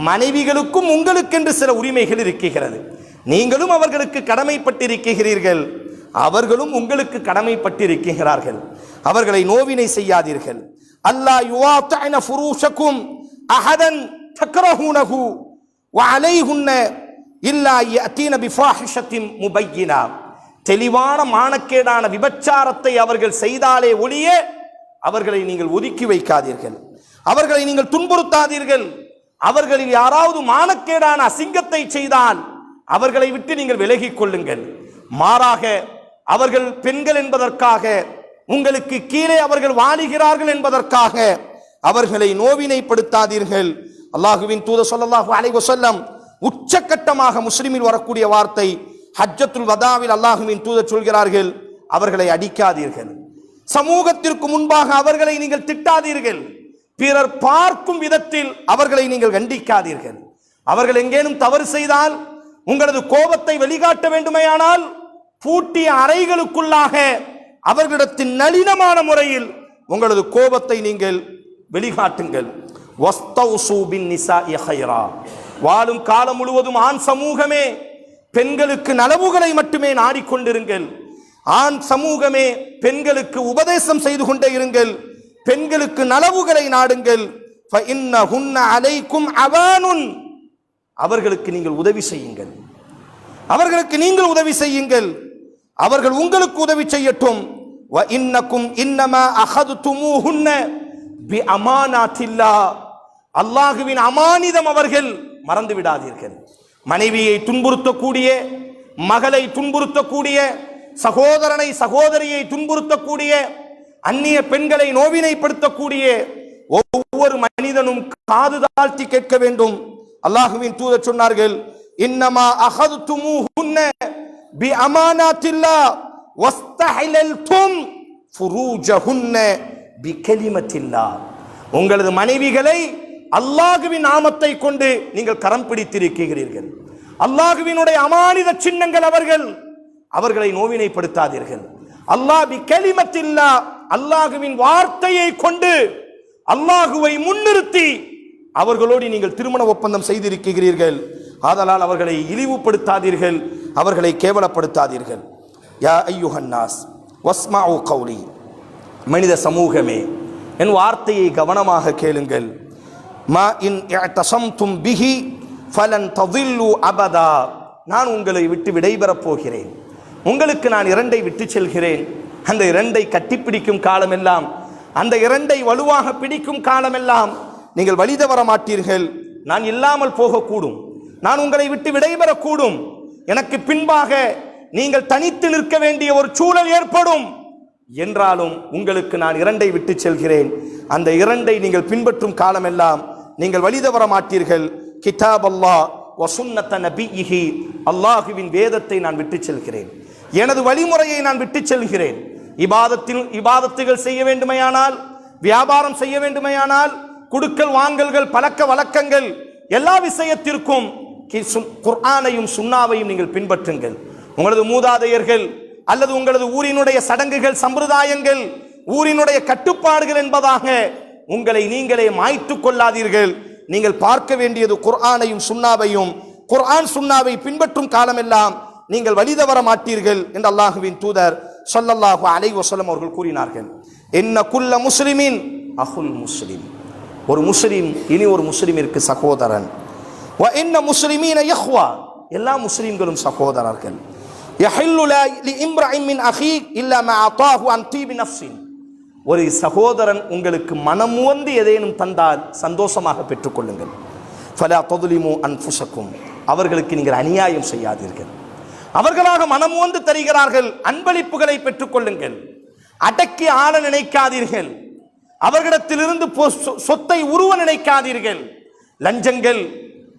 மனைவிகளுக்கும் உங்களுக்கென்று சில உரிமைகள் இருக்கிறது. நீங்களும் அவர்களுக்கு கடமைப்பட்டிருக்கிறீர்கள், அவர்களும் உங்களுக்கு கடமைப்பட்டிருக்கிறார்கள். அவர்களை நோவினை செய்யாதீர்கள். அல்லா யுவாத்தஅன ஃபுரூஷக்கும் அஹதன் தக்ரஹூனஹு வஅலைஹுன்ன இல்லா யஅதீன பிஃபாஹிஷத்தின் முபய்யினா. தெளிவான மானக்கேடான விபச்சாரத்தை அவர்கள் செய்தாலே ஒழிய அவர்களை நீங்கள் ஒதுக்கி வைக்காதீர்கள், அவர்களை நீங்கள் துன்புறுத்தாதீர்கள். அவர்களில் யாராவது மானக்கேடான அசிங்கத்தை செய்தால் அவர்களை விட்டு நீங்கள் விலகிக் கொள்ளுங்கள். மாறாக அவர்கள் பெண்கள் என்பதற்காக, உங்களுக்கு கீழே அவர்கள் வாழுகிறார்கள் என்பதற்காக அவர்களை நோவினைப்படுத்தாதீர்கள். அல்லாஹுவின் தூதர் ஸல்லல்லாஹு அலைஹி வஸல்லம் உச்சக்கட்டமாக முஸ்லிமில் வரக்கூடிய வார்த்தை ஹஜ்ஜத்துல் வதாவில் அல்லாஹுவின் தூதர் சொல்கிறார்கள், அவர்களை அடிக்காதீர்கள், சமூகத்திற்கு முன்பாக அவர்களை நீங்கள் திட்டாதீர்கள், பிறர் பார்க்கும் விதத்தில் அவர்களை நீங்கள் கண்டிக்காதீர்கள். அவர்கள் எங்கேனும் தவறு செய்தால் உங்களது கோபத்தை வெளிக்காட்ட வேண்டுமையானால் பூட்டிய அறைகளுக்குள்ளாக அவர்களிடத்தின் நளினமான முறையில் உங்களது கோபத்தை நீங்கள் வெளிக்காட்டுங்கள். வஸ்தௌசு பின் நிசாஇ கைரா. வாழும் காலம் முழுவதும் ஆண் சமூகமே பெண்களுக்கு நலவுகளை மட்டுமே நாடிக்கொண்டிருங்கள். ஆண் சமூகமே பெண்களுக்கு உபதேசம் செய்து கொண்டே இருங்கள், பெண்களுக்கு நலவுகளை நாடுங்கள். ஃபஇன்னஹுன்ன அலைக்கும் அவானுன். அவர்களுக்கு நீங்கள் உதவி செய்யுங்கள், அவர்களுக்கு நீங்கள் உதவி செய்யுங்கள், அவர்கள் உங்களுக்கு உதவி செய்யட்டும். வ இன்னக்கும் இன்னமா அஹதுதுமூஹுன்ன பி அமானாத்தில்லாஹ். அல்லாஹ்வின் அமானிதம் அவர்கள் மறந்து விடாதீர்கள். மனைவியை துன்புறுத்தக்கூடிய, மகளை துன்புறுத்தக்கூடிய, சகோதரனை சகோதரியை துன்புறுத்தக்கூடிய, அந்நிய பெண்களை நோவினைப்படுத்தக்கூடிய ஒவ்வொரு மனிதனும் காது தாழ்த்தி கேட்க வேண்டும். அல்லாஹ்வின் தூதர் சொன்னார்கள், இன்னமா அஹதுதுமூஹுன்ன பி அமானாத்தில்லாஹ் வஸ்தஹலல்தும் ஃபுரூஜஹுன்ன பி கலிமத்தில்லாஹ். உங்களது மனைவிகளை அல்லாஹ்வின் நாமத்தை கொண்டு நீங்கள் கரம் பிடித்திருக்கிறீர்கள். அல்லாஹ்வினுடைய அமானித சின்னங்கள் அவர்கள், அவர்களை நோவினைப்படுத்தாதீர்கள். அல்லாஹ் பி கலிமத்தில்லாஹ், அல்லாஹ்வின் வார்த்தையை கொண்டு, அல்லாஹுவை முன்னிறுத்தி அவர்களோடு நீங்கள் திருமண ஒப்பந்தம் செய்திருக்கிறீர்கள். ஆதலால் அவர்களை இழிவுபடுத்தாதீர்கள், அவர்களை கேவலப்படுத்தாதீர்கள். யா ஐயுஹன் நாஸ் வஸ்மஉ கௌலி. மனித சமூகமே, என் வார்த்தையை கவனமாக கேளுங்கள். மா இன் இஅ்தஸம்தும் பிஹி ஃபலன் ததில்லு அபதா. நான் உங்களை விட்டு விடைபெறப் போகிறேன், உங்களுக்கு நான் இரண்டை விட்டு செல்கிறேன். அந்த இரண்டை கட்டிப்பிடிக்கும் காலமெல்லாம், அந்த இரண்டை வலுவாக பிடிக்கும் காலமெல்லாம் நீங்கள் வழி தவற மாட்டீர்கள். நான் இல்லாமல் போகக்கூடும், நான் உங்களை விட்டு விடைபெறக்கூடும், எனக்கு பின்பாக நீங்கள் தனித்து நிற்க வேண்டிய ஒரு சூழல் ஏற்படும். என்றாலும் உங்களுக்கு நான் இரண்டை விட்டு செல்கிறேன். அந்த இரண்டை நீங்கள் பின்பற்றும் காலமெல்லாம் நீங்கள் வழி தவற மாட்டீர்கள். கிதாப் அல்லாஹ் வ சுன்னத நபியிஹி. அல்லாஹுவின் வேதத்தை நான் விட்டு செல்கிறேன், எனது வழிமுறையை நான் விட்டு செல்கிறேன். இபாதத்துகள் செய்ய வேண்டுமையானால், வியாபாரம் செய்ய வேண்டுமையானால், குடுக்கல் வாங்கல்கள், பழக்க வழக்கங்கள், எல்லா விஷயத்திற்கும் குர்ஆனையும் சுன்னாவையும் நீங்கள் பின்பற்றுங்கள். உங்களது மூதாதையர்கள் அல்லது உங்களது ஊரினுடைய சடங்குகள், சம்பிரதாயங்கள், ஊரினுடைய கட்டுப்பாடுகள் என்பதாக உங்களை நீங்களே மாய்த்து கொள்ளாதீர்கள். நீங்கள் பார்க்க வேண்டியது குர்ஆனையும் சுன்னாவையும். குர்ஆன் சுன்னாவை பின்பற்றும் காலமெல்லாம் நீங்கள் வழி தவற மாட்டீர்கள் என்று அல்லாஹுவின் தூதர் ஸல்லல்லாஹு அலைஹி வஸல்லம் அவர்கள் கூறினார்கள். இன்ன குல்ல முஸ்லிமின் அஹுல் முஸ்லிம். ஒரு முஸ்லிம் இனி ஒரு முஸ்லிமிற்கு சகோதரன். வ இன்ன முஸ்லிமீன இஹ்வா. எல்லா முஸ்லிம்களும் சகோதரர்கள். யஹில்லு லி இம்ரஇன் மின் அஹீக் இல்லா மா அதாஹு அன் தீபி நஃப்ஸின். ஒரு சகோதரன் உங்களுக்கு மனமுவந்து எதையும் தந்தால் சந்தோஷமாக பெற்றுக்கொள்ளுங்கள். ஃபலா ததுலிமு அன்ஃபுஸக்கும். அவர்களுக்கு நீங்கள் அநியாயம் செய்யாதீர்கள். அவர்களாக மனமுவந்து தருகிறார்கள், அன்பளிப்புகளை பெற்றுக்கொள்ளுங்கள். அடக்கி ஆள நினைக்காதீர்கள், அவர்களிடத்திலிருந்து சொத்தை உருவ நினைக்காதீர்கள். லஞ்சங்கள்,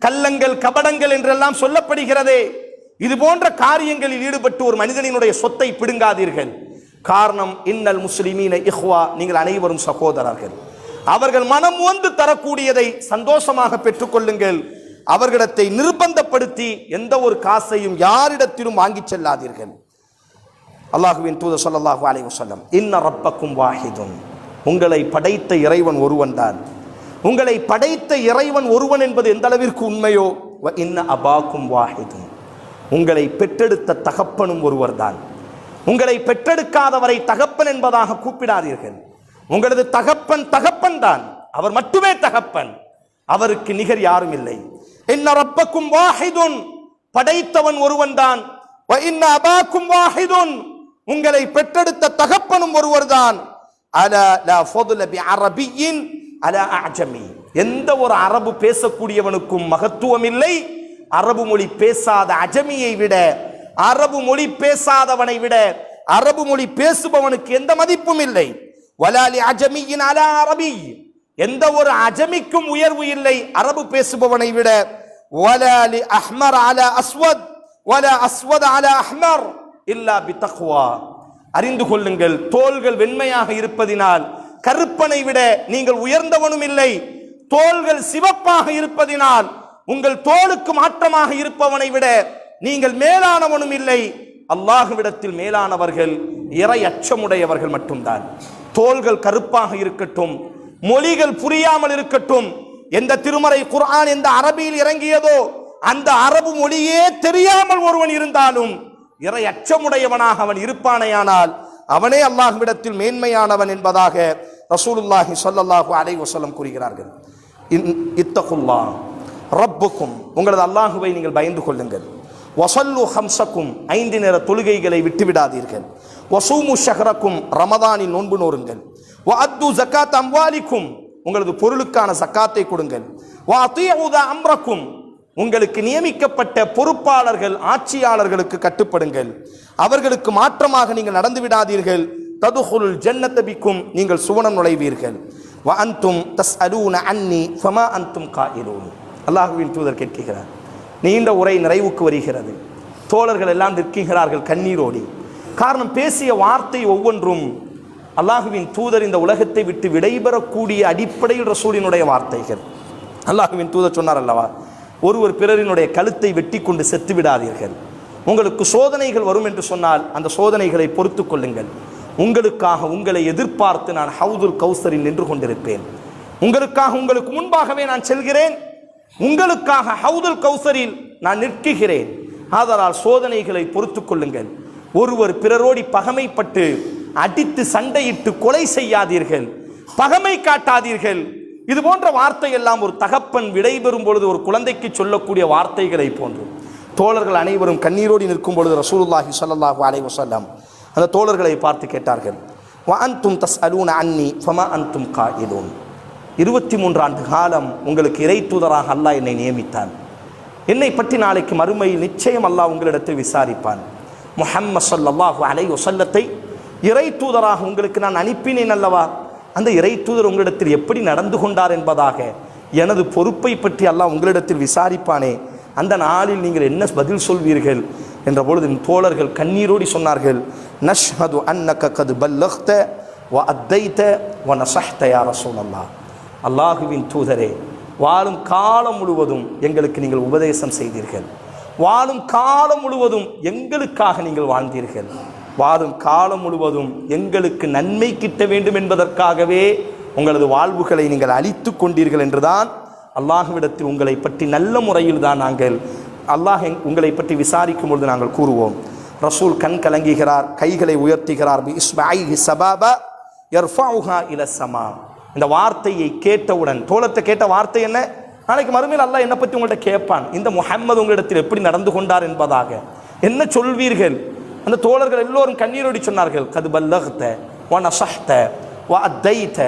கள்ளங்கள், கபடங்கள் என்றெல்லாம் சொல்லப்படுகிறதே, இது போன்ற காரியங்களில் ஈடுபட்டு ஒரு மனிதனினுடைய சொத்தை பிடுங்காதீர்கள். காரணம், இன்னல் முஸ்லிமீன இஹ்வா, நீங்கள் அனைவரும் சகோதரர்கள். அவர்கள் மனம் வந்து தரக்கூடியதை சந்தோஷமாக பெற்றுக்கொள்ளுங்கள். அவர்களிடத்தை நிர்பந்தப்படுத்தி எந்த ஒரு காசையும் யாரிடத்திலும் வாங்கி செல்லாதீர்கள். அல்லாஹுவின் தூதர் ஸல்லல்லாஹு அலைஹி வஸல்லம், இன்ன ரப்பக்கும் வாஹிதுன், உங்களை படைத்த இறைவன் ஒருவன் தான். உங்களை படைத்த இறைவன் ஒருவன் என்பது எந்த அளவிற்கு உண்மையோ, வ இன்ன அபாக்கும் வாஹிதுன், உங்களை பெற்றெடுத்த தகப்பனும் ஒருவர் தான். உங்களை பெற்றெடுக்காதவரை தகப்பன் என்பதாக கூப்பிடாதீர்கள். உங்களது தகப்பன் தகப்பன் தான், அவர் மட்டுமே தகப்பன், அவருக்கு நிகர் யாரும் இல்லை. இன்ன ரப்பக்கும் வாஹிதுன், படைத்தவன் ஒருவன் தான். வ இன்ன அபாக்கும் வாஹிதுன், உங்களை பெற்றெடுத்த தகப்பனும் ஒருவர் தான். அலா லா ஃபதுல பி அரபியின் அலா அஜமி, எந்த ஒரு அரபு பேசக்கூடியவனுக்கும் மகத்துவம் இல்லை அரபு மொழி பேசாத அஜமியை விட, அரபு மொழி பேசாதவனை விட அரபு மொழி பேசுபவனுக்கு எந்த மதிப்பும் இல்லை. வலாலி அஜமியின் அலா அரபி, எந்த ஒரு அஜமிக்கும் உயர்வு இல்லை அரபு பேசுபவனை விட. வலாலி அஹ்மர் அலா அஸ்வத் வலா அஸ்வத் அலா அஹ்மர் இல்லா பி தக்வா, அறிந்து கொள்ளுங்கள், தோள்கள் வெண்மையாக இருப்பதினால் கருப்பனை விட நீங்கள் உயர்ந்தவனும் இல்லை. தோள்கள் சிவப்பாக இருப்பதினால் உங்கள் தோளுக்கு மாற்றமாக இருப்பவனை விட நீங்கள் மேலானவனும் இல்லை. அல்லாஹ்விடத்தில் மேலானவர்கள் இறை அச்சமுடையவர்கள் மட்டும்தான். தோள்கள் கருப்பாக இருக்கட்டும், மொழிகள் புரியாமல் இருக்கட்டும், எந்த திருமறை குர்ஆன் எந்த அரபியில் இறங்கியதோ அந்த அரபு மொழியே தெரியாமல் ஒருவன் இருந்தாலும் இறை அச்சமுடையவனாக அவன் இருப்பானேயானால் அவனே அல்லாஹ்விடத்தில் மேன்மையானவன் என்பதாக ரசூலுல்லாஹி ஸல்லல்லாஹு அலைஹி வஸல்லம் கூறுகிறார்கள். இத்தகுல்லாஹ் ரப்புக்கும், உங்களது அல்லாஹுவை நீங்கள் பயந்து கொள்ளுங்கள். வஸல்லு ஹம்ஸக்கும், 5 நேர தொழுகைகளை விட்டுவிடாதீர்கள். வஸூமு ஷஹ்ரக்கும், ரமதானில் நோன்பு நோருங்கள். வஅத்து ஸகாத் அம்வாலிக்கும், உங்களது பொருளுக்கான ஸகாத்தை கொடுங்கள். வஅதீஉ தா அம்ரக்கும், உங்களுக்கு நியமிக்கப்பட்ட பொறுப்பாளர்கள் ஆட்சியாளர்களுக்கு கட்டுப்படுங்கள். அவர்களுக்கு மாற்றமாக நீங்கள் நடந்து விடாதீர்கள். ததுஹுலுல் ஜன்னத பிக்கும், நீங்கள் சுவனம் நுழைவீர்கள். வ அன்தும் தஸ்அலூன அன்னி ஃபமா அன்தும் காயிலூன், அல்லாஹ்வின் தூதர் கேட்கிறார். நீண்ட உரை நிறைவுக்கு வருகிறது. தோழர்கள் எல்லாம் நிற்கிறார்கள் கண்ணீரோடி. காரணம், பேசிய வார்த்தை ஒவ்வொன்றும் அல்லாஹ்வின் தூதர் இந்த உலகத்தை விட்டு விடைபெறக்கூடிய அடிப்படையில் ரசூலினுடைய வார்த்தைகள். அல்லாஹ்வின் தூதர் சொன்னார் அல்லவா, ஒருவர் பிறரினுடைய கழுத்தை வெட்டி கொண்டு செத்து விடாதீர்கள். உங்களுக்கு சோதனைகள் வரும் என்று சொன்னால் அந்த சோதனைகளை பொறுத்து கொள்ளுங்கள். உங்களுக்காக உங்களை எதிர்பார்த்து நான் ஹவுதுல் கௌசரில் நின்று கொண்டிருப்பேன். உங்களுக்காக உங்களுக்கு முன்பாகவே நான் செல்கிறேன். உங்களுக்காக ஹவுதுல் கௌசரில் நான் நிற்கிறேன். ஆதலால் சோதனைகளை பொறுத்து கொள்ளுங்கள். ஒருவர் பிறரோடி பகைமைப்பட்டு அடித்து சண்டையிட்டு கொலை செய்யாதீர்கள், பகைமை காட்டாதீர்கள். இது போன்ற வார்த்தை எல்லாம் ஒரு தகப்பன் விடைபெறும் பொழுது ஒரு குழந்தைக்கு சொல்லக்கூடிய வார்த்தைகளை போன்று. தோழர்கள் அனைவரும் கண்ணீரோடி நிற்கும் பொழுது ரசூலுல்லாஹி ஸல்லல்லாஹு அலைஹி வஸல்லம் அந்த தோழர்களை பார்த்து கேட்டார்கள், வ அன்தும் தஸ்அலூன அன்னி ஃபமா அன்தும் காயிலூன், 23 ஆண்டு காலம் உங்களுக்கு இறை தூதராக அல்லாஹ் என்னை நியமித்தான். என்னை பற்றி நாளைக்கு மறுமையில் நிச்சயம் அல்லாஹ் உங்களிடத்தில் விசாரிப்பான். முஹம்மது ஸல்லல்லாஹு அலைஹி வஸல்லத்தை இறை தூதராக உங்களுக்கு நான் அனுப்பினேன் அல்லவா, அந்த இறை தூதர் உங்களிடத்தில் எப்படி நடந்து கொண்டார் என்பதாக எனது பொறுப்பை பற்றி அல்லாஹ் உங்களிடத்தில் விசாரிப்பானே, அந்த நாளில் நீங்கள் என்ன பதில் சொல்வீர்கள் என்ற பொழுது தோழர்கள் கண்ணீரோடி சொன்னார்கள், நஷ்ஹது அன்னக கத் பல்லக்த வ அத்தைத வ நஸஹ்த யா ரசூலல்லாஹ், அல்லாஹுவின் தூதரே, வாழும் காலம் முழுவதும் எங்களுக்கு நீங்கள் உபதேசம் செய்தீர்கள். வாழும் காலம் முழுவதும் எங்களுக்காக நீங்கள் வாழ்ந்தீர்கள். வாழும் காலம் முழுவதும் எங்களுக்கு நன்மை கிட்ட வேண்டும் என்பதற்காகவே உங்களது வாழ்வுகளை நீங்கள் அழித்து கொண்டீர்கள் என்றுதான் அல்லாஹ்விடத்தில் உங்களை பற்றி நல்ல முறையில் தான் நாங்கள் உங்களை பற்றி விசாரிக்கும் பொழுது நாங்கள் கூறுவோம். ரசூல் கண் கலங்குகிறார், கைகளை உயர்த்துகிறார். இந்த வார்த்தையை கேட்டவுடன் தோழத்தை கேட்ட வார்த்தை என்ன, நாளைக்கு மறுமையில் அல்லாஹ் என்னை பற்றி உங்கள்கிட்ட கேட்பான், இந்த முஹம்மது உங்களிடத்தில் எப்படி நடந்து கொண்டார் என்பதாக என்ன சொல்வீர்கள்? அந்த தோழர்கள் எல்லோரும் கண்ணீரோடி சொன்னார்கள், கது பல்லக்த வ நஸஹ்த வ அத்தைத,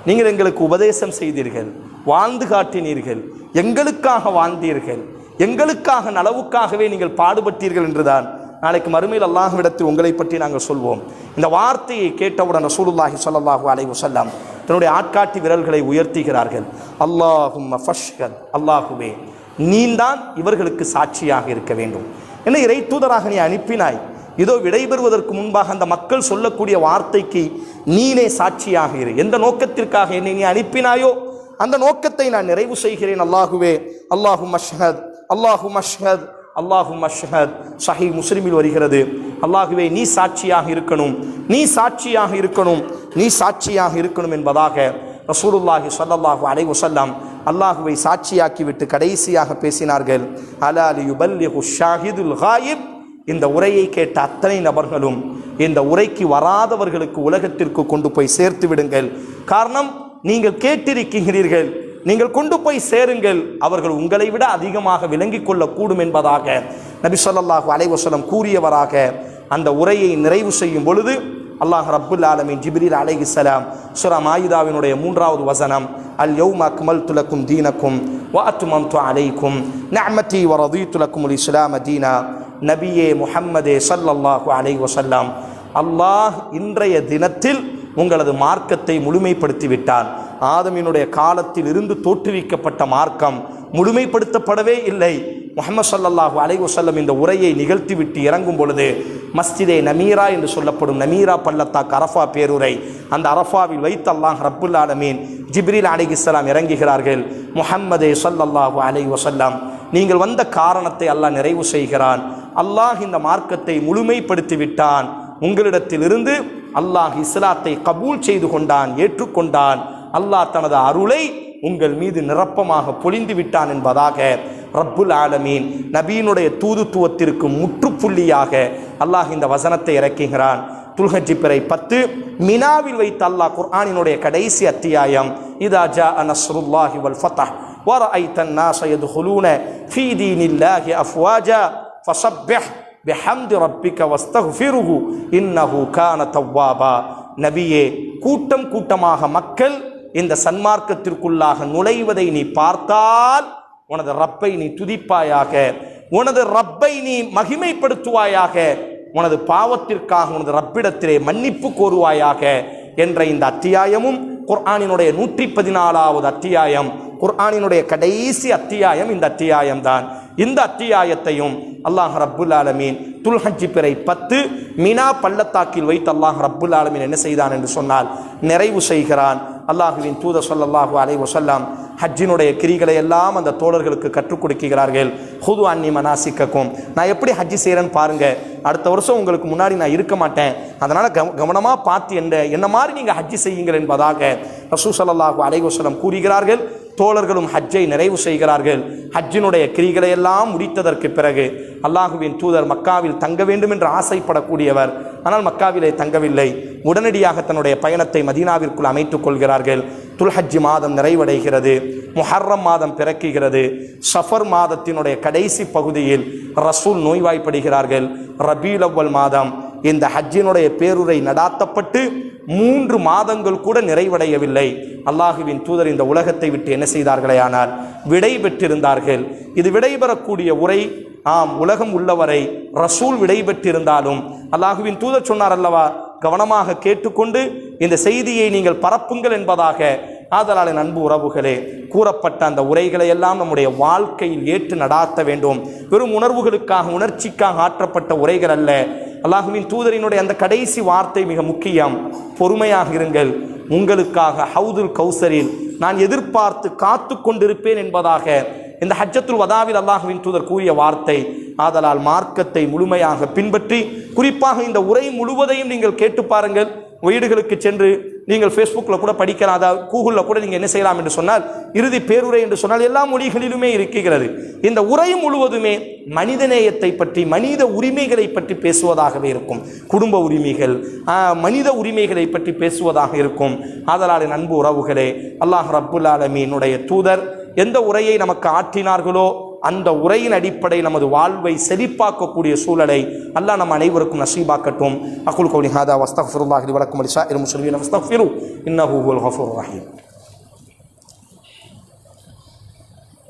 நீங்கள் எங்களுக்கு உபதேசம் செய்தீர்கள், வாழ்ந்து காட்டினீர்கள், எங்களுக்காக வாழ்ந்தீர்கள், எங்களுக்காக நலவுக்காகவே நீங்கள் பாடுபட்டீர்கள் என்றுதான் நாளைக்கு மறுமையில் அல்லாஹ்விடத்தில் உங்களை பற்றி நாங்கள் சொல்வோம். இந்த வார்த்தையை கேட்டவுடன் ரசூலுல்லாஹி ஸல்லல்லாஹு அலைஹி வஸல்லம் தன்னுடைய ஆட்காட்டி விரல்களை உயர்த்துகிறார்கள். அல்லாஹும்ம ஃபஷ்ஹத், அல்லாஹுவே நீந்தான் இவர்களுக்கு சாட்சியாக இருக்க வேண்டும் என்ன இறை தூதராக நீ அனுப்பினாய், இதோ விடைபெறுவதற்கு முன்பாக அந்த மக்கள் சொல்லக்கூடிய வார்த்தைக்கு நீனே சாட்சியாக இரு. எந்த நோக்கத்திற்காக என்னை நீ அனுப்பினாயோ அந்த நோக்கத்தை நான் நிறைவு செய்கிறேன் அல்லாஹுவே. அல்லாஹும் அஷ்ஹத், அல்லாஹும் அஷ்ஹத், அல்லாஹும் அஷ்ஹத். சஹீஹ் முஸ்லிமில் வருகிறது, அல்லாஹுவே நீ சாட்சியாக இருக்கணும், நீ சாட்சியாக இருக்கணும், நீ சாட்சியாக இருக்கணும் என்பதாக ரசூலுல்லாஹி ஸல்லல்லாஹு அலைஹி வஸல்லம் அல்லாஹுவை சாட்சியாக்கிவிட்டு கடைசியாக பேசினார்கள், அலா லியுபல்லிகு ஷாஹிதுல் காயிப். இந்த உரையை கேட்ட அத்தனை நபர்களும் இந்த உரைக்கு வராதவர்களுக்கு உலகத்திற்கு கொண்டு போய் சேர்த்து விடுங்கள். காரணம், நீங்கள் கேட்டிருக்கிறீர்கள், நீங்கள் கொண்டு போய் சேருங்கள், அவர்கள் உங்களை விட அதிகமாக விளங்கிக் கொள்ளக்கூடும் என்பதாக நபி ஸல்லல்லாஹு அலைஹி வஸல்லம் கூறியவராக அந்த உரையை நிறைவு செய்யும் பொழுது அல்லாஹ் ரப்புல் ஆலமீன் ஜிப்ரீல் அலைஹிஸ்ஸலாம் சூரா மாயிதாவினுடைய 3வது வசனம், அல் யௌம அக்மல்து லக்கும் தீனக்கும் வ அத்மம்து அலைக்கும் நிஅமதி வ ரதீது லக்குமுல் இஸ்லாம தீனா. நபியே முஹம்மதே ஸல்லல்லாஹு அலைஹி வஸல்லம், அல்லாஹ் இன்றைய தினத்தில் உங்களது மார்க்கத்தை முழுமைப்படுத்தி விட்டான். ஆதமினுடைய காலத்தில் இருந்து தோற்றுவிக்கப்பட்ட மார்க்கம் முழுமைப்படுத்தப்படவே இல்லை. முஹம்மது ஸல்லல்லாஹு அலைஹி வஸல்லம் இந்த உரையை நிகழ்த்திவிட்டு இறங்கும் பொழுது மஸ்ஜிதே நமீரா என்று சொல்லப்படும் நமீரா பள்ளத்தாக்கு அரஃபா பேருரை, அந்த அரஃபாவில் வைத்து அல்லாஹ் ரப்புல் ஆலமீன் ஜிப்ரீல் அலைஹிஸ்ஸலாம் இறங்குகிறார்கள். முஹம்மதே ஸல்லல்லாஹு அலைஹி வஸல்லம், நீங்கள் வந்த காரணத்தை அல்லாஹ் நிறைவு செய்கிறான். அல்லாஹ் இந்த மார்க்கத்தை முழுமைப்படுத்தி விட்டான். உங்களிடத்திலிருந்து அல்லாஹ் இஸ்லாத்தை கபூல் செய்து கொண்டான், ஏற்றுக்கொண்டான். அல்லாஹ் தனது அருளை உங்கள் மீது நிரப்பமாக பொழிந்து விட்டான் என்பதாக ரப்புல் ஆலமீன் நபியினுடைய தூதுத்துவத்திற்கு முற்றுப்புள்ளியாக அல்லாஹ் இந்த வசனத்தை இறக்குகிறான். துல்ஹஜ் பிறை 10 மினாவில் வைத்து அல்லாஹ் குர்ஆனினுடைய கடைசி அத்தியாயம், இதா ஜாஅ நஸ்ருல்லாஹி வல் ஃபத்ஹ் வ ரஅய்தன் நாஸ யதுகுலூன ஃபீ தீனில்லாஹி அஃப்வாஜா ஃபஸப்பிஹ் பிஹம்தி ரப்பிக வஸ்தக்ஃபிருஹு இன்னஹு கான தவ்வாபா. நபியே, கூட்டம் கூட்டமாக மக்கள் இந்த சன்மார்க்கத்திற்குள்ளாக நுழைவதை நீ பார்த்தால் உனது ரப்பை நீ துதிப்பாயாக, உனது ரப்பை நீ மகிமைப்படுத்துவாயாக, உனது பாவத்திற்காக உனது ரப்பிடத்திலே மன்னிப்பு கோருவாயாக என்ற இந்த அத்தியாயமும் குர்ஆனினுடைய 114வது அத்தியாயம், குர்ஆனினுடைய கடைசி அத்தியாயம் இந்த அத்தியாயம்தான். இந்த அத்தியாயத்தையும் அல்லாஹ் ரப்புல் ஆலமீன் துல்ஹஜ் பிறை 10 மினா பள்ளத்தாக்கில் வைத்து அல்லாஹ் ரப்புல் ஆலமீன் என்ன செய்தான் என்று சொன்னால் நிறைவு செய்கிறான். அல்லாஹுவின் தூதர் ஸல்லல்லாஹு அலைஹி வஸல்லம் ஹஜ்ஜினுடைய கிரிகளை எல்லாம் அந்த தோழர்களுக்கு கற்றுக் கொடுக்கிறார்கள். ஹுது அன்னி மனாசிக்கக்கும், நான் எப்படி ஹஜ்ஜி செய்கிறேன்னு பாருங்க, அடுத்த வருஷம் உங்களுக்கு முன்னாடி நான் இருக்க மாட்டேன், அதனால் கவனமாக பார்த்து என்ன மாதிரி நீங்கள் ஹஜ்ஜி செய்யுங்கள் என்பதாக ரசூல் ஸல்லல்லாஹு அலைஹி வஸல்லம் கூறுகிறார்கள். தோழர்களும் ஹஜ்ஜை நிறைவு செய்கிறார்கள். ஹஜ்ஜினுடைய கிரிகளை எல்லாம் முடித்ததற்கு பிறகு அல்லாஹுவின் தூதர் மக்காவில் தங்க வேண்டும் என்று ஆசைப்படக்கூடியவர், ஆனால் மக்காவிலே தங்கவில்லை. உடனடியாக தன்னுடைய பயணத்தை மதீனாவிற்குள் அமைத்துக் கொள்கிறார்கள். துல்ஹஜ் மாதம் நிறைவடைகிறது, முஹர்ரம் மாதம் பிறக்குகிறது. சஃபர் மாதத்தினுடைய கடைசி பகுதியில் ரசூல் நோய்வாய்ப்படுகிறார்கள். ரபீல் அவ்வல் மாதம் இந்த ஹஜ்ஜினுடைய பேருரை நடாத்தப்பட்டு 3 மாதங்கள் கூட நிறைவடையவில்லை. அல்லாஹுவின் தூதர் இந்த உலகத்தை விட்டு என்ன செய்தார்களே ஆனால் விடை பெற்றிருந்தார்கள். இது விடைபெறக்கூடிய உரை, ஆம், உலகம் உள்ளவரை ரசூல் விடை பெற்றிருந்தாலும் அல்லாஹுவின் தூதர் சொன்னார் அல்லவா, கவனமாக கேட்டுக்கொண்டு இந்த செய்தியை நீங்கள் பரப்புங்கள் என்பதாக. ஆதலால் அன்பு உறவுகளே, கூறப்பட்ட அந்த உரைகளை எல்லாம் நம்முடைய வாழ்க்கையில் ஏற்று நடாத்த வேண்டும். வெறும் உணர்வுகளுக்காக உணர்ச்சிக்காக ஆற்றப்பட்ட உரைகள் அல்ல. அல்லாஹுவின் தூதரினுடைய அந்த கடைசி வார்த்தை மிக முக்கியம், பொறுமையாக இருங்கள், உங்களுக்காக ஹவுதுல் கௌசரில் நான் எதிர்பார்த்து காத்து கொண்டிருப்பேன் என்பதாக இந்த ஹஜ்ஜத்துல் வதாவில் அல்லாஹுவின் தூதர் கூறிய வார்த்தை. ஆதலால் மார்க்கத்தை முழுமையாக பின்பற்றி, குறிப்பாக இந்த உரை முழுவதையும் நீங்கள் கேட்டு பாருங்கள். வீடுகளுக்கு சென்று நீங்கள் ஃபேஸ்புக்கில் கூட படிக்கலாம், அதாவது கூகுளில் கூட நீங்கள் என்ன செய்யலாம் என்று சொன்னால், இறுதி பேருரை என்று சொன்னால் எல்லா மொழிகளிலுமே இருக்கிறது. இந்த உரை முழுவதுமே மனிதநேயத்தை பற்றி, மனித உரிமைகளை பற்றி பேசுவதாகவே இருக்கும். குடும்ப உரிமைகள், மனித உரிமைகளை பற்றி பேசுவதாக இருக்கும். ஆதலால் அன்பு உறவுகளே, அல்லாஹ் ரப்புல் ஆலமீனுடைய தூதர் எந்த உரையை நமக்கு ஆற்றினார்களோ அந்த உரையின் அடிப்படை நமது வாழ்வை செழிப்பாக்கக்கூடிய சூழலை அல்லாஹ் நம் அனைவருக்கும் நசீபாக்கட்டும். அகுல் கௌலி ஹாதா வஸ்தக்ஃபிருல்லாஹி லி வலக்கும் வலிசாயிரில் முஸ்லிமீன வஸ்தக்ஃபிரு இன்னஹு ஹுவல் கஃபூருர் ரஹீம்.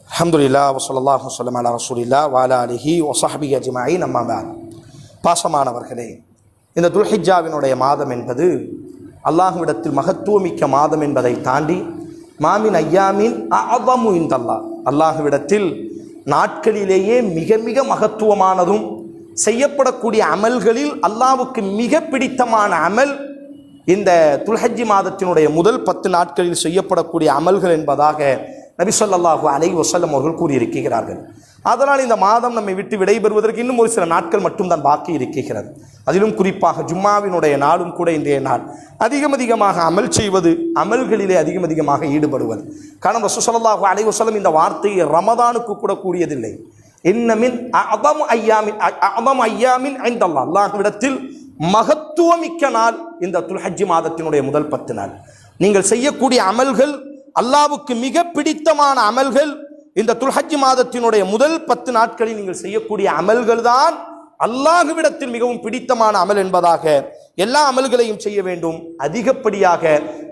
அல்ஹம்துலில்லாஹ் வஸல்லல்லாஹு வஸல்லம் அலா ரசூலில்லாஹ் வ அலா ஆலிஹி வ ஸஹ்பிஹி அஜ்மஈன். அம்மா பஅத். பாசமானவர்களே, இந்த துல்ஹிஜ்ஜாவினுடைய மாதம் என்பது அல்லாஹ்விடத்தில் மகத்துவமிக்க மாதம் என்பதை தாண்டி மாமின் ஐயாமின் அஅதமு இன்தல்லாஹ், அல்லாஹ்விடத்தில் நாட்களிலேயே மிக மிக மகத்துவமானதும் செய்யப்படக்கூடிய அமல்களில் அல்லாஹ்வுக்கு மிக பிடித்தமான அமல் இந்த துல்ஹஜ்ஜி மாதத்தினுடைய முதல் 10 நாட்களில் செய்யப்படக்கூடிய அமல்கள் என்பதாக நபி ஸல்லல்லாஹு அலைஹி வஸல்லம் அவர்கள் கூறியிருக்கிறார்கள். அதனால் இந்த மாதம் நம்மை விட்டு விடைபெறுவதற்கு இன்னும் ஒரு சில நாட்கள் மட்டும்தான் பாக்கி இருக்கிறது. அதிலும் குறிப்பாக ஜும்மாவினுடைய நாளும் கூட இன்றைய நாள். அதிகமாக அமல் செய்வது, அமல்களிலே அதிகமாக ஈடுபடுவது. காரணம் ரசூல் ஸல்லல்லாஹு அலைஹி வஸல்லம் இந்த வார்த்தையை ரமதானுக்கு கூட கூறியதில்லை. இன்னமின் அஅதமு ஐயாமின் இன்தல்லாஹ், அல்லாஹ்விடத்தில் மகத்துவமிக்க நாள் இந்த துல்ஹஜ்ஜி மாதத்தினுடைய முதல் 10 நாள். நீங்கள் செய்யக்கூடிய அமல்கள், அல்லாஹ்வுக்கு மிக பிடித்தமான அமல்கள் இந்த துல்ஹஜ்ஜி மாதத்தினுடைய முதல் 10 நாட்களில் நீங்கள் செய்யக்கூடிய அமல்கள் தான் அல்லாஹ்விடத்தில் மிகவும் பிடித்தமான அமல் என்பதாக எல்லா அமல்களையும் செய்ய வேண்டும். அதிகப்படியாக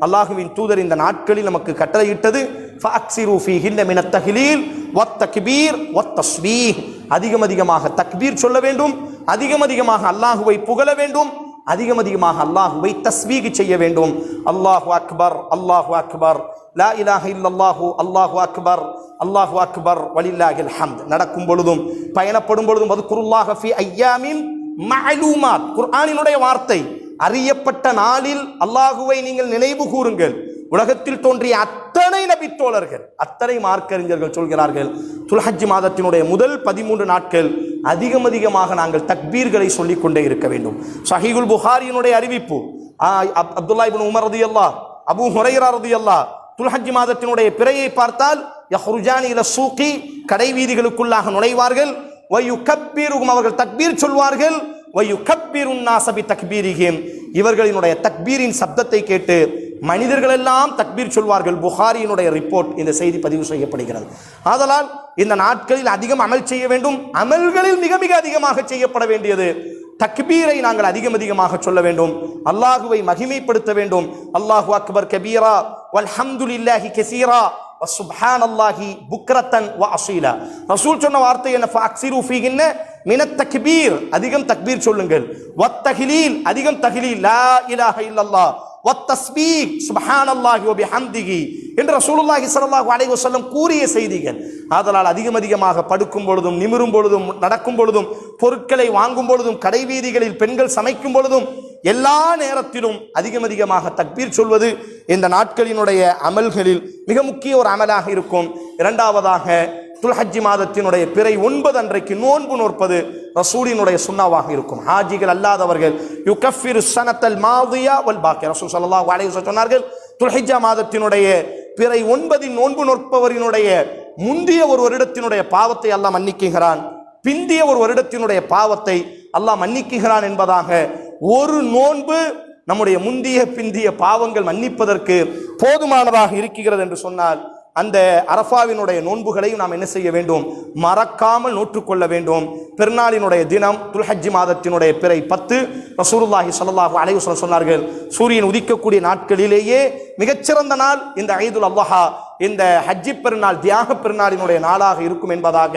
அல்லாஹ்வின் தூதர் இந்த நாட்களில் நமக்கு கட்டளையிட்டது ஃபஅக்ஸிரு ஃபீஹின்ன மினத் தஹ்லீல் வத் தக்பீர் வத் தஸ்பீஹ். அதிகமாக தக்பீர் சொல்ல வேண்டும், அதிகமாக அல்லாஹ்வை புகழ வேண்டும், அதிகமாக அல்லாஹ்வை தஸ்பீஹ் செய்ய வேண்டும். அல்லாஹு அக்பர், அல்லாஹு அக்பர், லா இலாஹ இல்லல்லாஹு, அல்லாஹு அக்பர், அல்லாஹு அக்பர், வலில்லாஹில் ஹம்த். நடக்கும் பொழுதும் பயணப்படும் பொழுதும் வதுகுருல்லாஹ ஃபீ அய்யாமின் மஅலூமாத், குர்ஆனினுடைய வார்த்தை. அறியப்பட்ட நாளில் அல்லாஹுவை நீங்கள் நினைவு கூறுங்கள். உலகத்தில் தோன்றிய அத்தனை நபித்தோழர்கள், அத்தனை மார்க்கறிஞர்கள் சொல்கிறார்கள், துல்ஹஜ் மாதத்தினுடைய முதல் 13 நாட்கள் அதிகமாக நாங்கள் தக்பீர்களை சொல்லிக் கொண்டே இருக்க வேண்டும். சஹீஹுல் புகாரியினுடைய அறிவிப்பு, அப்துல்லா இப்னு உமர் ரலியல்லாஹ், அபூ ஹுரைரா ரலியல்லாஹ், துல்ஹஜ் மாதத்தினுடைய பிறையை பார்த்தால் யஹ்ருஜானி இல சூகி, கடை வீதிகளுக்குள்ளாக நுழைவார்கள். வயுகப்பிருஹும், அவர்கள் தக்பீர் சொல்வார்கள். வயுகப்பிருன் நாஸ பிதக்பீரிஹிம், இவர்களினுடைய தக்பீரின் சப்தத்தை கேட்டு மனிதர்கள் எல்லாம் தக்பீர் சொல்வார்கள். புகாரியினுடைய ரிப்போர்ட், இந்த செய்தி பதிவு செய்யப்படுகிறது. ஆதலால் இந்த நாட்களில் அதிகம் அமல் செய்ய வேண்டும். அமல்களில் மிக அதிகமாக செய்யப்பட வேண்டியது தக்பீரை நாங்கள் அதிகமாக சொல்ல வேண்டும். அல்லாஹுவை மகிமைப்படுத்த வேண்டும். அல்லாஹு அக்பர் கபீரா வல்ஹம்துலில்லாஹி கஸீரா வசுப்ஹானல்லாஹி புக்ரத்தன் வ அஸீலா. ரசூல் சொன்ன வார்த்தை என்ன? ஃபஅக்ஸிரு ஃபீஹின்ன மினத் தக்பீர், அதிகம் தக்பீர் சொல்லுங்கள். வத் தஹ்லீல், அதிகம் தஹ்லீல், லா இலாஹ இல்லல்லாஹ், வத் தஸ்பீஹ் சுப்ஹானல்லாஹி வ பிஹம்திஹி என்று ரசூலுல்லாஹி ஸல்லல்லாஹு அலைஹி வஸல்லம் கூறிய செய்திகள். ஆதலால் அதிகமாக படுக்கும் பொழுதும், நிமிரும் பொழுதும், நடக்கும் பொழுதும், பொருட்களை வாங்கும் பொழுதும், கடை வீதிகளில் பெண்கள் சமைக்கும் பொழுதும், எல்லா நேரத்திலும் அதிகமாக தக்பீர் சொல்வது இந்த நாட்களினுடைய அமல்களில் மிக முக்கிய ஒரு அமலாக இருக்கும். இரண்டாவதாக துல்ஹஜ் மாதத்தினுடைய பிறை 9 அன்றைக்கு நோன்பு நோற்பது ரசூலினுடைய சுன்னாவாக இருக்கும். ஹாஜிகள் அல்லாதவர்கள் யுகஃபிரு ஸனத்தல் மாதியா வல் பாக்கி, ரசூல் ஸல்லல்லாஹு அலைஹி வஸல்லம் சொன்னார்கள், துல்ஹிஜ்ஜா மாதத்தினுடைய பிறை 9 நோன்பு நோற்பவரினுடைய முந்திய ஒரு வருடத்தினுடைய பாவத்தை அல்லாஹ் மன்னிக்குகிறான், பிந்திய ஒரு வருடத்தினுடைய பாவத்தை அல்லாஹ் மன்னிக்குகிறான் என்பதாக ஒரு நோன்பு நம்முடைய முந்திய பிந்திய பாவங்கள் மன்னிப்பதற்கு போதுமானதாக இருக்கிறது என்று சொன்னால், அந்த அரஃபாவினுடைய நோன்புகளையும் நாம் என்ன செய்ய வேண்டும்? மறக்காமல் நோற்றுக்கொள்ள வேண்டும். பெருநாளினுடைய தினம் துல்ஹஜ் மாதத்தினுடைய பிறை 10, ரசூலுல்லாஹி ஸல்லல்லாஹு அலைஹி வஸல்லம் சொன்னார்கள், சூரியன் உதிக்கக்கூடிய நாட்களிலேயே மிகச்சிறந்த நாள் இந்த ஈதுல் அத்ஹா, இந்த ஹஜ்ஜி பெருநாள், தியாக பெருநாளினுடைய நாளாக இருக்கும் என்பதாக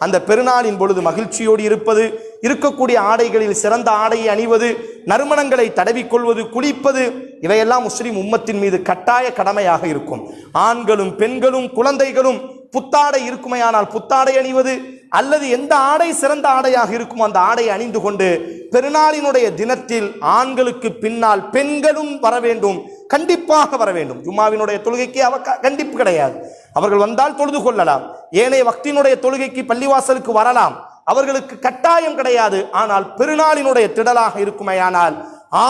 அந்த பெருநாளின் பொழுது மகிழ்ச்சியோடு இருப்பது, இருக்கக்கூடிய ஆடைகளில் சிறந்த ஆடையை அணிவது, நறுமணங்களை தடவிக்கொள்வது, குளிப்பது, இவையெல்லாம் முஸ்லிம் உம்மத்தின் மீது கட்டாய கடமையாக இருக்கும். ஆண்களும் பெண்களும் குழந்தைகளும் புத்தாடை இருக்குமையானால் புத்தாடை அணிவது, அல்லது எந்த ஆடை சிறந்த ஆடையாக இருக்கும் அந்த ஆடை அணிந்து கொண்டு பெருநாளினுடைய தினத்தில் ஆண்களுக்கு பின்னால் பெண்களும் வர வேண்டும், கண்டிப்பாக வர வேண்டும். ஜும்மாவினுடைய தொழுகைக்கு கண்டிப்பு கிடையாது, அவர்கள் வந்தால் தொழுது கொள்ளலாம். ஏனைய வக்தினுடைய தொழுகைக்கு பள்ளிவாசலுக்கு வரலாம், அவர்களுக்கு கட்டாயம் கிடையாது. ஆனால் பெருநாளினுடைய திடலாக இருக்குமையானால்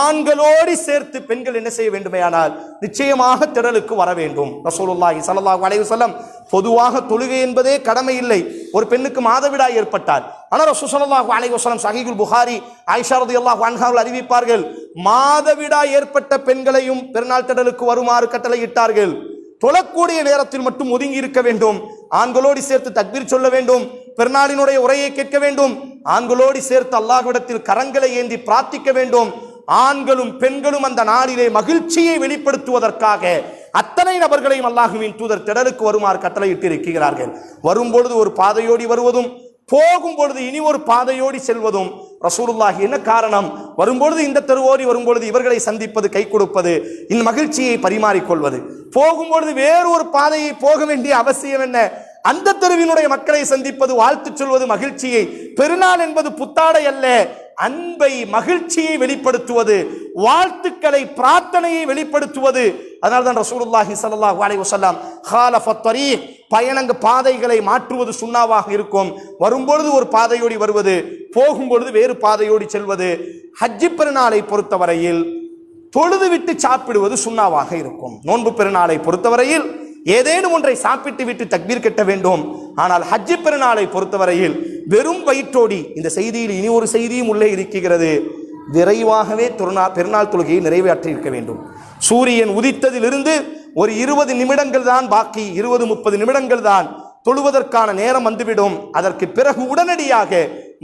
ஆண்களோடு சேர்த்து பெண்கள் என்ன செய்ய வேண்டுமையானால் நிச்சயமாக திடலுக்கு வர வேண்டும். ரசூலுல்லாஹி ஸல்லல்லாஹு அலைஹி வஸல்லம் பொதுவாக தொழுகை என்பதே கடமை இல்லை. ஒரு பெண்ணுக்கு மாதவிடாய் ஏற்பட்டால், ஆனால் ரசூல் ஸல்லல்லாஹு அலைஹி வஸல்லம் ஸஹீஹுல் புகாரி ஆயிஷா ரலியல்லாஹு அன்ஹா அறிவிப்பார்கள், மாதவிடாய் ஏற்பட்ட பெண்களையும் பெருநாள் திடலுக்கு வருமாறு கட்டளையிட்டார்கள். தொழக்கூடிய நேரத்தில் மட்டும் ஒதுங்கி இருக்க வேண்டும், ஆண்களோடு சேர்த்து தக்பீர் சொல்ல வேண்டும், பெருநாளினுடைய உரையை கேட்க வேண்டும், ஆண்களோடு சேர்த்து அல்லாஹ்விடத்தில் கரங்களை ஏந்தி பிரார்த்திக்க வேண்டும். ஆண்களும் பெண்களும் அந்த நாளிலே மகிழ்ச்சியை வெளிப்படுத்துவதற்காக அத்தனை நபர்களையும் அல்லாஹ்வின் தூதர் திடலுக்கு வருமாறு கட்டளையிட்டு இருக்கிறார்கள். வரும்பொழுது ஒரு பாதையோடி வருவதும், போகும் பொழுது இனி ஒரு பாதையோடி செல்வதும் ரசூலுல்லாஹி என்ன காரணம்? வரும்பொழுது இந்த தெருவோடி வரும்பொழுது இவர்களை சந்திப்பது, கை கொடுப்பது, இந்த மகிழ்ச்சியை பரிமாறிக்கொள்வது. போகும்பொழுது வேறு ஒரு பாதையை போக வேண்டிய அவசியம் என்ன? அந்த தெருவினுடைய மக்களை சந்திப்பது, வாழ்த்து சொல்வது மகிழ்ச்சியை. பெருநாள் என்பது புத்தாடை அல்ல, அன்பை மகிழ்ச்சியை வெளிப்படுத்துவது, வாழ்த்துக்களை பிரார்த்தனையை வெளிப்படுத்துவது. அதனால்தான் ரசூலுல்லாஹி ஸல்லல்லாஹு அலைஹி வஸல்லம் ஹாலஃபத் தரீக், பாதைகளை மாற்றுவது சுன்னாவாக இருக்கும். வரும்பொழுது ஒரு பாதையோடி வருவது, போகும்பொழுது வேறு பாதையோடி செல்வது. ஹஜ்ஜி பெருநாளை பொறுத்தவரையில் தொழுது விட்டு சாப்பிடுவது சுன்னாவாக இருக்கும். நோன்பு பெருநாளை பொறுத்தவரையில் ஏதேனும் ஒன்றை சாப்பிட்டு விட்டு தக்பீர் கட்ட வேண்டும். ஆனால் ஹஜ்ஜி பெருநாளை பொறுத்தவரையில் வெறும் வயிற்றோடி, இந்த செய்தியில் இனி ஒரு செய்தியும் உள்ளே இருக்கிறது, விரைவாகவே பெருநாள் தொழுகையை நிறைவேற்றி இருக்க வேண்டும். சூரியன் உதித்ததிலிருந்து ஒரு 20 நிமிடங்கள் தான் பாக்கி, 20-30 நிமிடங்கள் தான் தொழுவதற்கான நேரம் வந்துவிடும். அதற்கு பிறகு உடனடியாக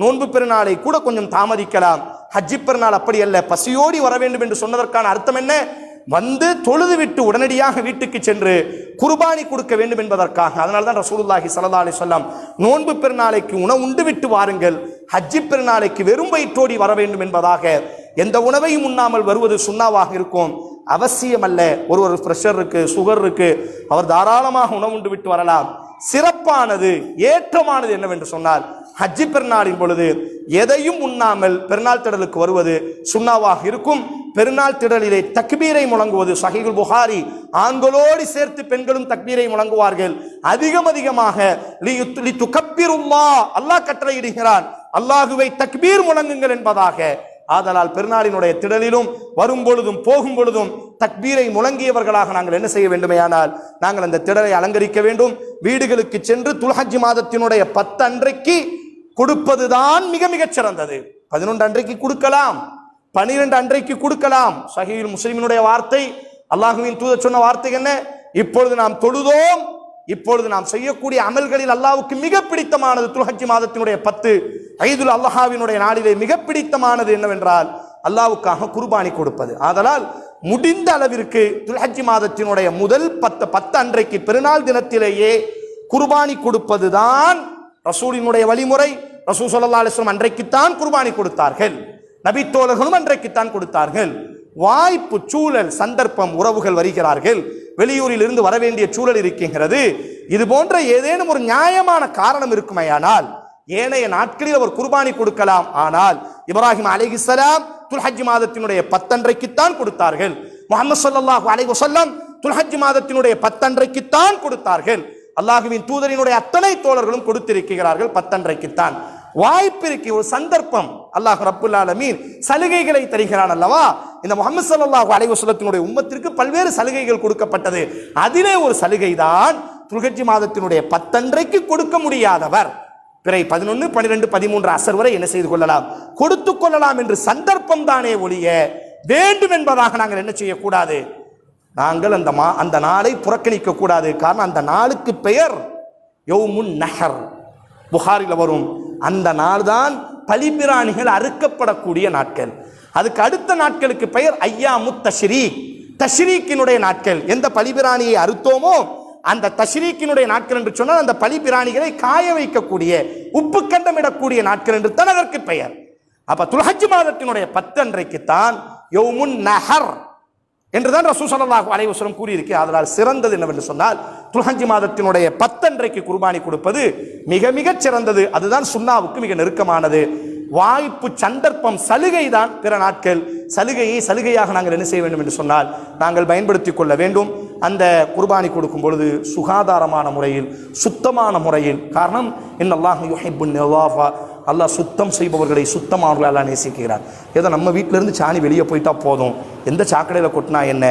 நோன்பு பெருநாளை கூட கொஞ்சம் தாமதிக்கலாம். ஹஜ்ஜி பெருநாள் அப்படி அல்ல. பசியோடி வர வேண்டும் என்று சொன்னதற்கான அர்த்தம் என்ன? வந்து தொழுது விட்டு உடனடியாக வீட்டுக்கு சென்று குர்பானி கொடுக்க வேண்டும் என்பதற்காக. அதனால தான் ரசூலுல்லாஹி ஸல்லல்லாஹு அலைஹி வஸல்லம் நோன்பு பெருநாளைக்கு உணவு உண்டு விட்டு வாருங்கள், ஹஜ்ஜி பெருநாளைக்கு வெறும் வயிற்றோடி வர வேண்டும் என்பதாக. எந்த உணவையும் உண்ணாமல் வருவது சுன்னாவாக இருக்கும், அவசியம் அல்ல. ஒரு பிரஷர் இருக்கு, சுகர் இருக்கு, அவர் தாராளமாக உணவு உண்டு விட்டு வரலாம். சிறப்பானது, ஏற்றமானது என்னவென்று சொன்னால், ஹஜ்ஜி பெருநாளின் பொழுது எதையும் உண்ணாமல் பெருநாள் திடலுக்கு வருவது சுன்னாவாக இருக்கும். பெருநாள் திடலிலே தக்பீரை முழங்குவது சஹீஹுல் புகாரி, ஆண்களோடு சேர்த்து பெண்களும் தக்பீரை முழங்குவார்கள். அதிகமாக அல்லாஹ் கட்டளையிடுகிறான், அல்லாஹுவை தக்பீர் முழங்குங்கள் என்பதாக. ஆதலால் பெருநாளினுடைய திடலிலும் வரும் பொழுதும் போகும் பொழுதும் தக்பீரை முழங்கியவர்களாக நாங்கள் என்ன செய்ய வேண்டுமேயானால் நாங்கள் அந்த திடலை அலங்கரிக்க வேண்டும். வீடுகளுக்கு சென்று துல்ஹஜ் மாதத்தினுடைய 10 அன்றைக்கு கொடுப்பதுதான் மிக மிகச் சிறந்தது. 11 அன்றைக்கு கொடுக்கலாம், 12 அன்றைக்கு கொடுக்கலாம். சஹீஹ் முஸ்லிமினுடைய வார்த்தை, அல்லாஹுவின் தூதர் சொன்ன வார்த்தை என்ன? இப்பொழுது நாம் தொழுதோம், இப்பொழுது நாம் செய்யக்கூடிய அமல்களில் அல்லாஹ்வுக்கு மிக பிடித்தமானது துல்ஹஜ் மாதத்தினுடைய 10 ஐதுல் அல்லாஹ்வினுடைய நாளிலே மிக பிடித்தமானது என்னவென்றால் அல்லாஹ்வுக்காக குர்பானி கொடுப்பது. ஆதலால் முடிந்த அளவிற்கு துல்ஹஜ் மாதத்தினுடைய முதல் 10 அன்றைக்கு பெருநாள் தினத்திலேயே குர்பானி கொடுப்பதுதான் ரசூலினுடைய வழிமுறை. ரசூல் ஸல்லல்லாஹு அலைஹி வஸல்லம் அன்றைக்குத்தான் குர்பானி கொடுத்தார்கள், நபித்தோழர்களும் அன்றைக்குத்தான் கொடுத்தார்கள். வாய்ப்பு, சூழல், சந்தர்ப்பம், உறவுகள் வருகிறார்கள், வெளியூரில் இருந்து வர வேண்டிய சூழல் இருக்கின்றது, இது போன்ற ஏதேனும் ஒரு நியாயமான காரணம் இருக்குமையானால் ஏனைய நாட்களில் அவர் குர்பானி கொடுக்கலாம். ஆனால் இப்ராஹிம் அலைஹிஸ்ஸலாம் துல்ஹஜ் மாதத்தினுடைய 10 அன்றைக்குத்தான் கொடுத்தார்கள். முஹம்மது ஸல்லல்லாஹு அலைஹி வஸல்லம் துல்ஹஜ் மாதத்தினுடைய 10 அன்றைக்குத்தான் கொடுத்தார்கள். அல்லாஹுவின் தூதரினுடைய அத்தனை தோழர்களும் கொடுத்திருக்கிறார்கள் 10 அன்றைக்குத்தான். வாய்ப்பிற்கு ஒரு சந்தர்ப்பம், அல்லாஹ் ரப்புல் ஆலமீன் சலுகைகளை தருகிறான் அல்லவா. இந்த முஹம்மது ஸல்லல்லாஹு அலைஹி வஸல்லத்தினுடைய உம்மத்திற்கு பல்வேறு சலுகைகள் கொடுக்கப்பட்டது. அதிலே ஒரு சலுகை தான் துல்ஹஜ் மாதத்தினுடைய 10 அன்றைக்கு கொடுக்க முடியாதவர் பிறை 11, 12, 13 அசர் வரை என்ன செய்து கொள்ளலாம், கொடுத்து கொள்ளலாம் என்று சந்தர்ப்பம் தானே ஒழிய வேண்டும் என்பதாக நாங்கள் என்ன செய்யக்கூடாது, நாங்கள் அந்த நாளை புறக்கணிக்க கூடாது. காரணம் அந்த நாளுக்கு பெயர் யௌமுன் நஹர், புகாரில் வரும். அந்த நாள் தான் பலிபிராணிகள் அறுக்கப்படக்கூடிய நாட்கள். அதுக்கு அடுத்த நாட்களுக்கு பெயர் ஐயாமுத் தஷ்ரீக், தஷ்ரீக்கினுடைய நாட்கள். எந்த பலிபிராணியை அறுத்தோமோ அந்த தஷ்ரீக்கினுடைய நாட்கள் என்று சொன்னால் அந்த பலிபிராணிகளை காய வைக்கக்கூடிய, உப்பு கண்டமிடக்கூடிய நாட்கள் என்று தான் அதற்கு பெயர். அப்ப துல்ஹஜ் மாதத்தினுடைய 10 அன்றைக்குத்தான் யௌமுன் நஹர் என்றுதான் ரசூல் ஸல்லல்லாஹு அலைஹி வஸல்லம் கூறியிருக்கிறார். அதனால் சிறந்தது என்னவென்று சொன்னால் துல்ஹஜ் மாதத்தினுடைய 10 அன்றைக்கு குர்பானி கொடுப்பது மிக மிகச் சிறந்தது. அதுதான் சுன்னாவுக்கு மிக நெருக்கமானது. வாய்ப்பு, சந்தர்ப்பம், சலுகை தான் பிற நாட்கள். சலுகையை சலுகையாக நாங்கள் என்ன செய்ய வேண்டும் என்று சொன்னால் நாங்கள் பயன்படுத்தி கொள்ள வேண்டும். அந்த குர்பானி கொடுக்கும் பொழுது சுகாதாரமான முறையில், சுத்தமான முறையில். காரணம், இன்னல்லாஹு யுஹிப்புன் நவாஃபா, அல்லாஹ் சுத்தம் செய்பவர்களை சுத்தமானவர்களை அல்லாஹ் நேசிக்கிறார். ஏதோ நம்ம வீட்டிலேருந்து சாணி வெளியே போயிட்டா போதும், எந்த சாக்கடையில் கொட்டினா என்ன,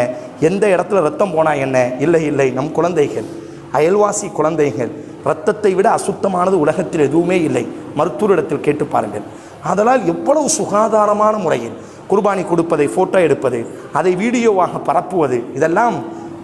எந்த இடத்துல ரத்தம் போனா என்ன, இல்லை இல்லை, நம் குழந்தைகள், அயல்வாசி குழந்தைகள், ரத்தத்தை விட அசுத்தமானது உலகத்தில் எதுவுமே இல்லை. மருத்துவரிடத்தில் கேட்டு பாருங்கள். அதனால் எவ்வளவு சுகாதாரமான முறையில் குர்பானி கொடுப்பதை ஃபோட்டோ எடுப்பது, அதை வீடியோவாக பரப்புவது, இதெல்லாம்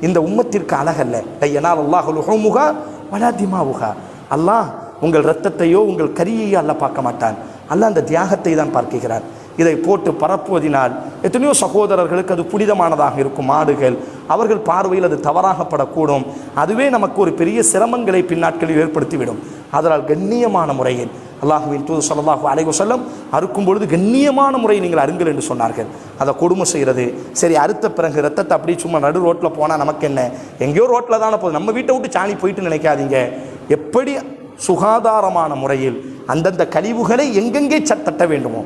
இந்த உம்மத்திற்கு அழகல்ல. யனாலு அல்லாஹு லுஹூமுஹா வலா திமாவுஹா, அல்லாஹ் உங்கள் இரத்தத்தையோ உங்கள் கரியையோ அல்லாஹ் பார்க்க மாட்டான், அல்லாஹ் அந்த தியாகத்தை தான் பார்க்கிறான். இதை போட்டு பரப்புவதினால் எத்தனையோ சகோதரர்களுக்கு அது புனிதமானதாக இருக்கும். மாடுகள், அவர்கள் பார்வையில் அது தவறாகப்படக்கூடும். அதுவே நமக்கு ஒரு பெரிய சிரமங்களை பின்னாட்களில் ஏற்படுத்திவிடும். அதனால் கண்ணியமான முறையில் அல்லாஹுவின் தூதர் ஸல்லல்லாஹு அலைஹி வஸல்லம் அறுக்கும் பொழுது கண்ணியமான முறை நீங்கள் அருங்கள் என்று சொன்னார்கள். அதை கொடுமை செய்கிறது, சரி அறுத்த பிறகு ரத்தத்தை அப்படியே சும்மா நடு ரோட்டில் போனால் நமக்கு என்ன, எங்கேயோ ரோட்டில் தானே போகுது, நம்ம வீட்டை விட்டு சாணி போயிட்டு நினைக்காதீங்க. எப்படி சுகாதாரமான முறையில் அந்தந்த கழிவுகளை எங்கெங்கே தட்ட வேண்டுமோ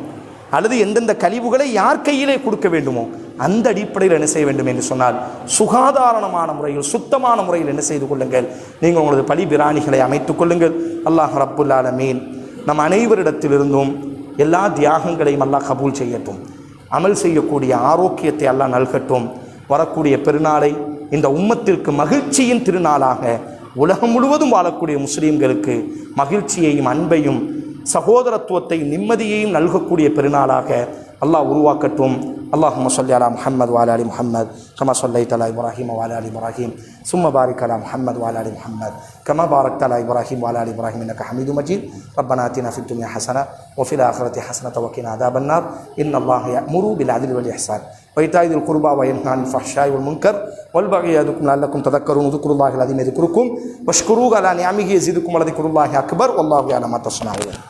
அல்லது எந்தெந்த கழிவுகளை யார் கையிலே கொடுக்க வேண்டுமோ அந்த அடிப்படையில் என்ன செய்ய வேண்டும் என்று சொன்னால் சுகாதாரமான முறையில் சுத்தமான முறையில் என்ன செய்து கொள்ளுங்கள். நீங்கள் உங்களது பலி பிராணிகளை அமைத்துக் கொள்ளுங்கள். அல்லாஹ் ரப்புல் ஆலமீன் நம் அனைவரிடத்திலிருந்தும் எல்லா தியாகங்களையும் அல்லாஹ் கபூல் செய்யட்டும். அமல் செய்யக்கூடிய ஆரோக்கியத்தை அல்லாஹ் நல்கட்டும். வரக்கூடிய பெருநாளை இந்த உம்மத்திற்கு மகிழ்ச்சியின் திருநாளாக உலகம் முழுவதும் வாழக்கூடிய முஸ்லீம்களுக்கு மகிழ்ச்சியையும் அன்பையும் சகோதரத்துவத்தை நிம்மதியையும் நல்கக்கூடிய பெருநாளாக அல்லாஹ் உருவாக்கட்டும். அல்லாஹும்ம ஸல்லி அலா முஹம்மது வ அலா அலி முஹம்மது கமா ஸல்லைத அலா இப்ராஹீம் வ அலா அலி இப்ராஹீம் சும்ம பாரிக் அலா முஹம்மது வ அலா அலி முஹம்மது கமா பாரக்த அலா இப்ராஹீம் வ அலா அலி இப்ராஹீம் இன்னக ஹமீதும் மஜீத். ரப்பனா ஆத்தினா ஃபித் துன்யா ஹஸனா வ ஃபில் ஆখিরাতি ஹஸனத வ கினா அஸாபன் நார். இன்னல்லாஹ யஅமுரு பில் அத்லி வல் இஹ்சான் வ இதாஇல் குர்பா வ யன்ஹா அனில் ஃபஹ்ஷாஇ வல் முன்கர் வல் பகி யதுக்கும் லஅல்லக்கும் ததக்கரும். உذ்குருல்லாஹில் அஸீம் யذ்குருக்கும் வஷ்குரூஹு அலா நிஅமிஹி யஸிதுக்கும் வ லதிக்ருல்லாஹி அக்பர். வல்லாஹு யஅலமு மா தஸ்னஊன்.